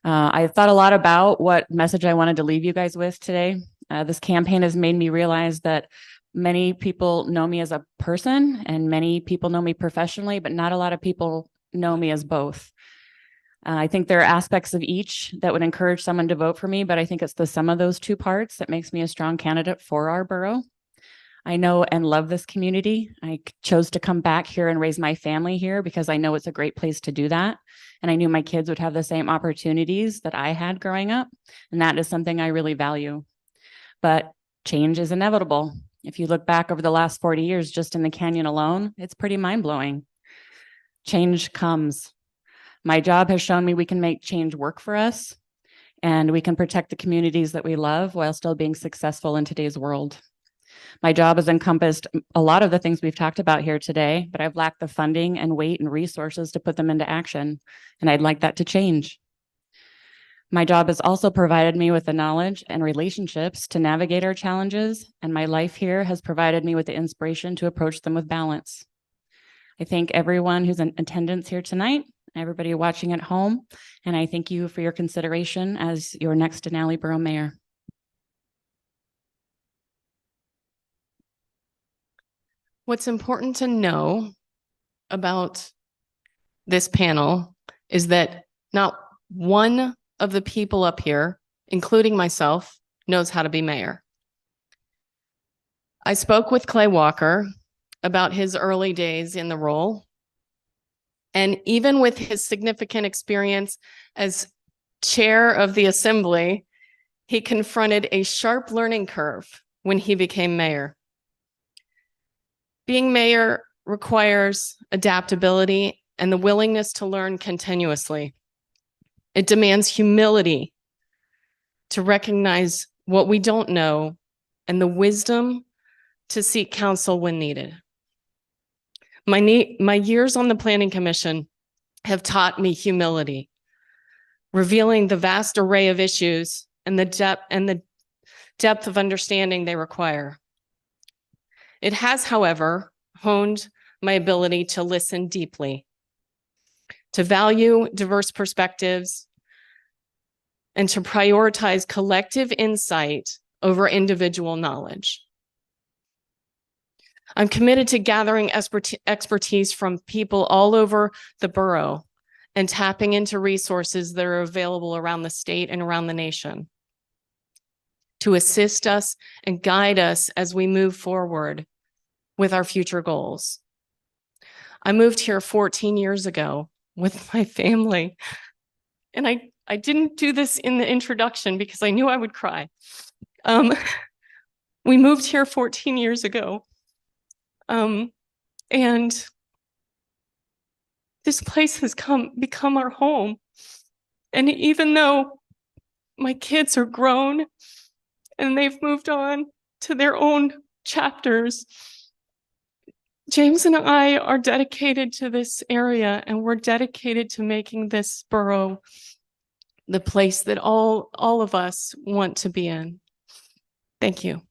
I thought a lot about what message I wanted to leave you guys with today. This campaign has made me realize that many people know me as a person and many people know me professionally, but not a lot of people know me as both. I think there are aspects of each that would encourage someone to vote for me, but I think it's the sum of those two parts that makes me a strong candidate for our borough. I know and love this community. I chose to come back here and raise my family here because I know it's a great place to do that. And I knew my kids would have the same opportunities that I had growing up. And that is something I really value. But change is inevitable. If you look back over the last 40 years, just in the canyon alone, it's pretty mind-blowing. Change comes. My job has shown me we can make change work for us, and we can protect the communities that we love while still being successful in today's world. My job has encompassed a lot of the things we've talked about here today, but I've lacked the funding and weight and resources to put them into action, and I'd like that to change. My job has also provided me with the knowledge and relationships to navigate our challenges, and my life here has provided me with the inspiration to approach them with balance. I thank everyone who's in attendance here tonight, everybody watching at home, and I thank you for your consideration as your next Denali Borough Mayor. What's important to know about this panel is that not one of the people up here, including myself, knows how to be mayor. I spoke with Clay Walker about his early days in the role. And even with his significant experience as chair of the assembly, he confronted a sharp learning curve when he became mayor. Being mayor requires adaptability and the willingness to learn continuously. It demands humility to recognize what we don't know and the wisdom to seek counsel when needed. My years on the Planning Commission have taught me humility, revealing the vast array of issues and the depth of understanding they require. It has, however, honed my ability to listen deeply, to value diverse perspectives, and to prioritize collective insight over individual knowledge. I'm committed to gathering expertise from people all over the borough and tapping into resources that are available around the state and around the nation to assist us and guide us as we move forward with our future goals. I moved here 14 years ago with my family, and I didn't do this in the introduction because I knew I would cry. We moved here 14 years ago, and this place has become our home. And even though my kids are grown and they've moved on to their own chapters, James and I are dedicated to this area, and we're dedicated to making this borough the place that all of us want to be in. Thank you.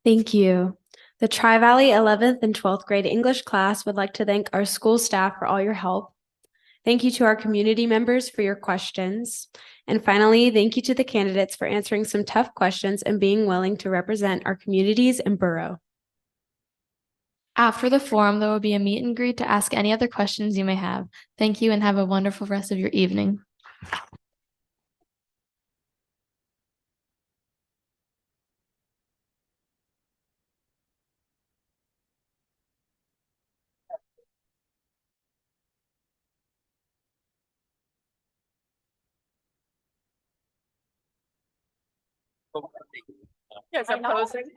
Thank you. The Tri-Valley 11th and 12th grade English class would like to thank our school staff for all your help. Thank you to our community members for your questions. And finally, thank you to the candidates for answering some tough questions and being willing to represent our communities and borough. After the forum, there will be a meet and greet to ask any other questions you may have. Thank you and have a wonderful rest of your evening. Yes, I'm posing.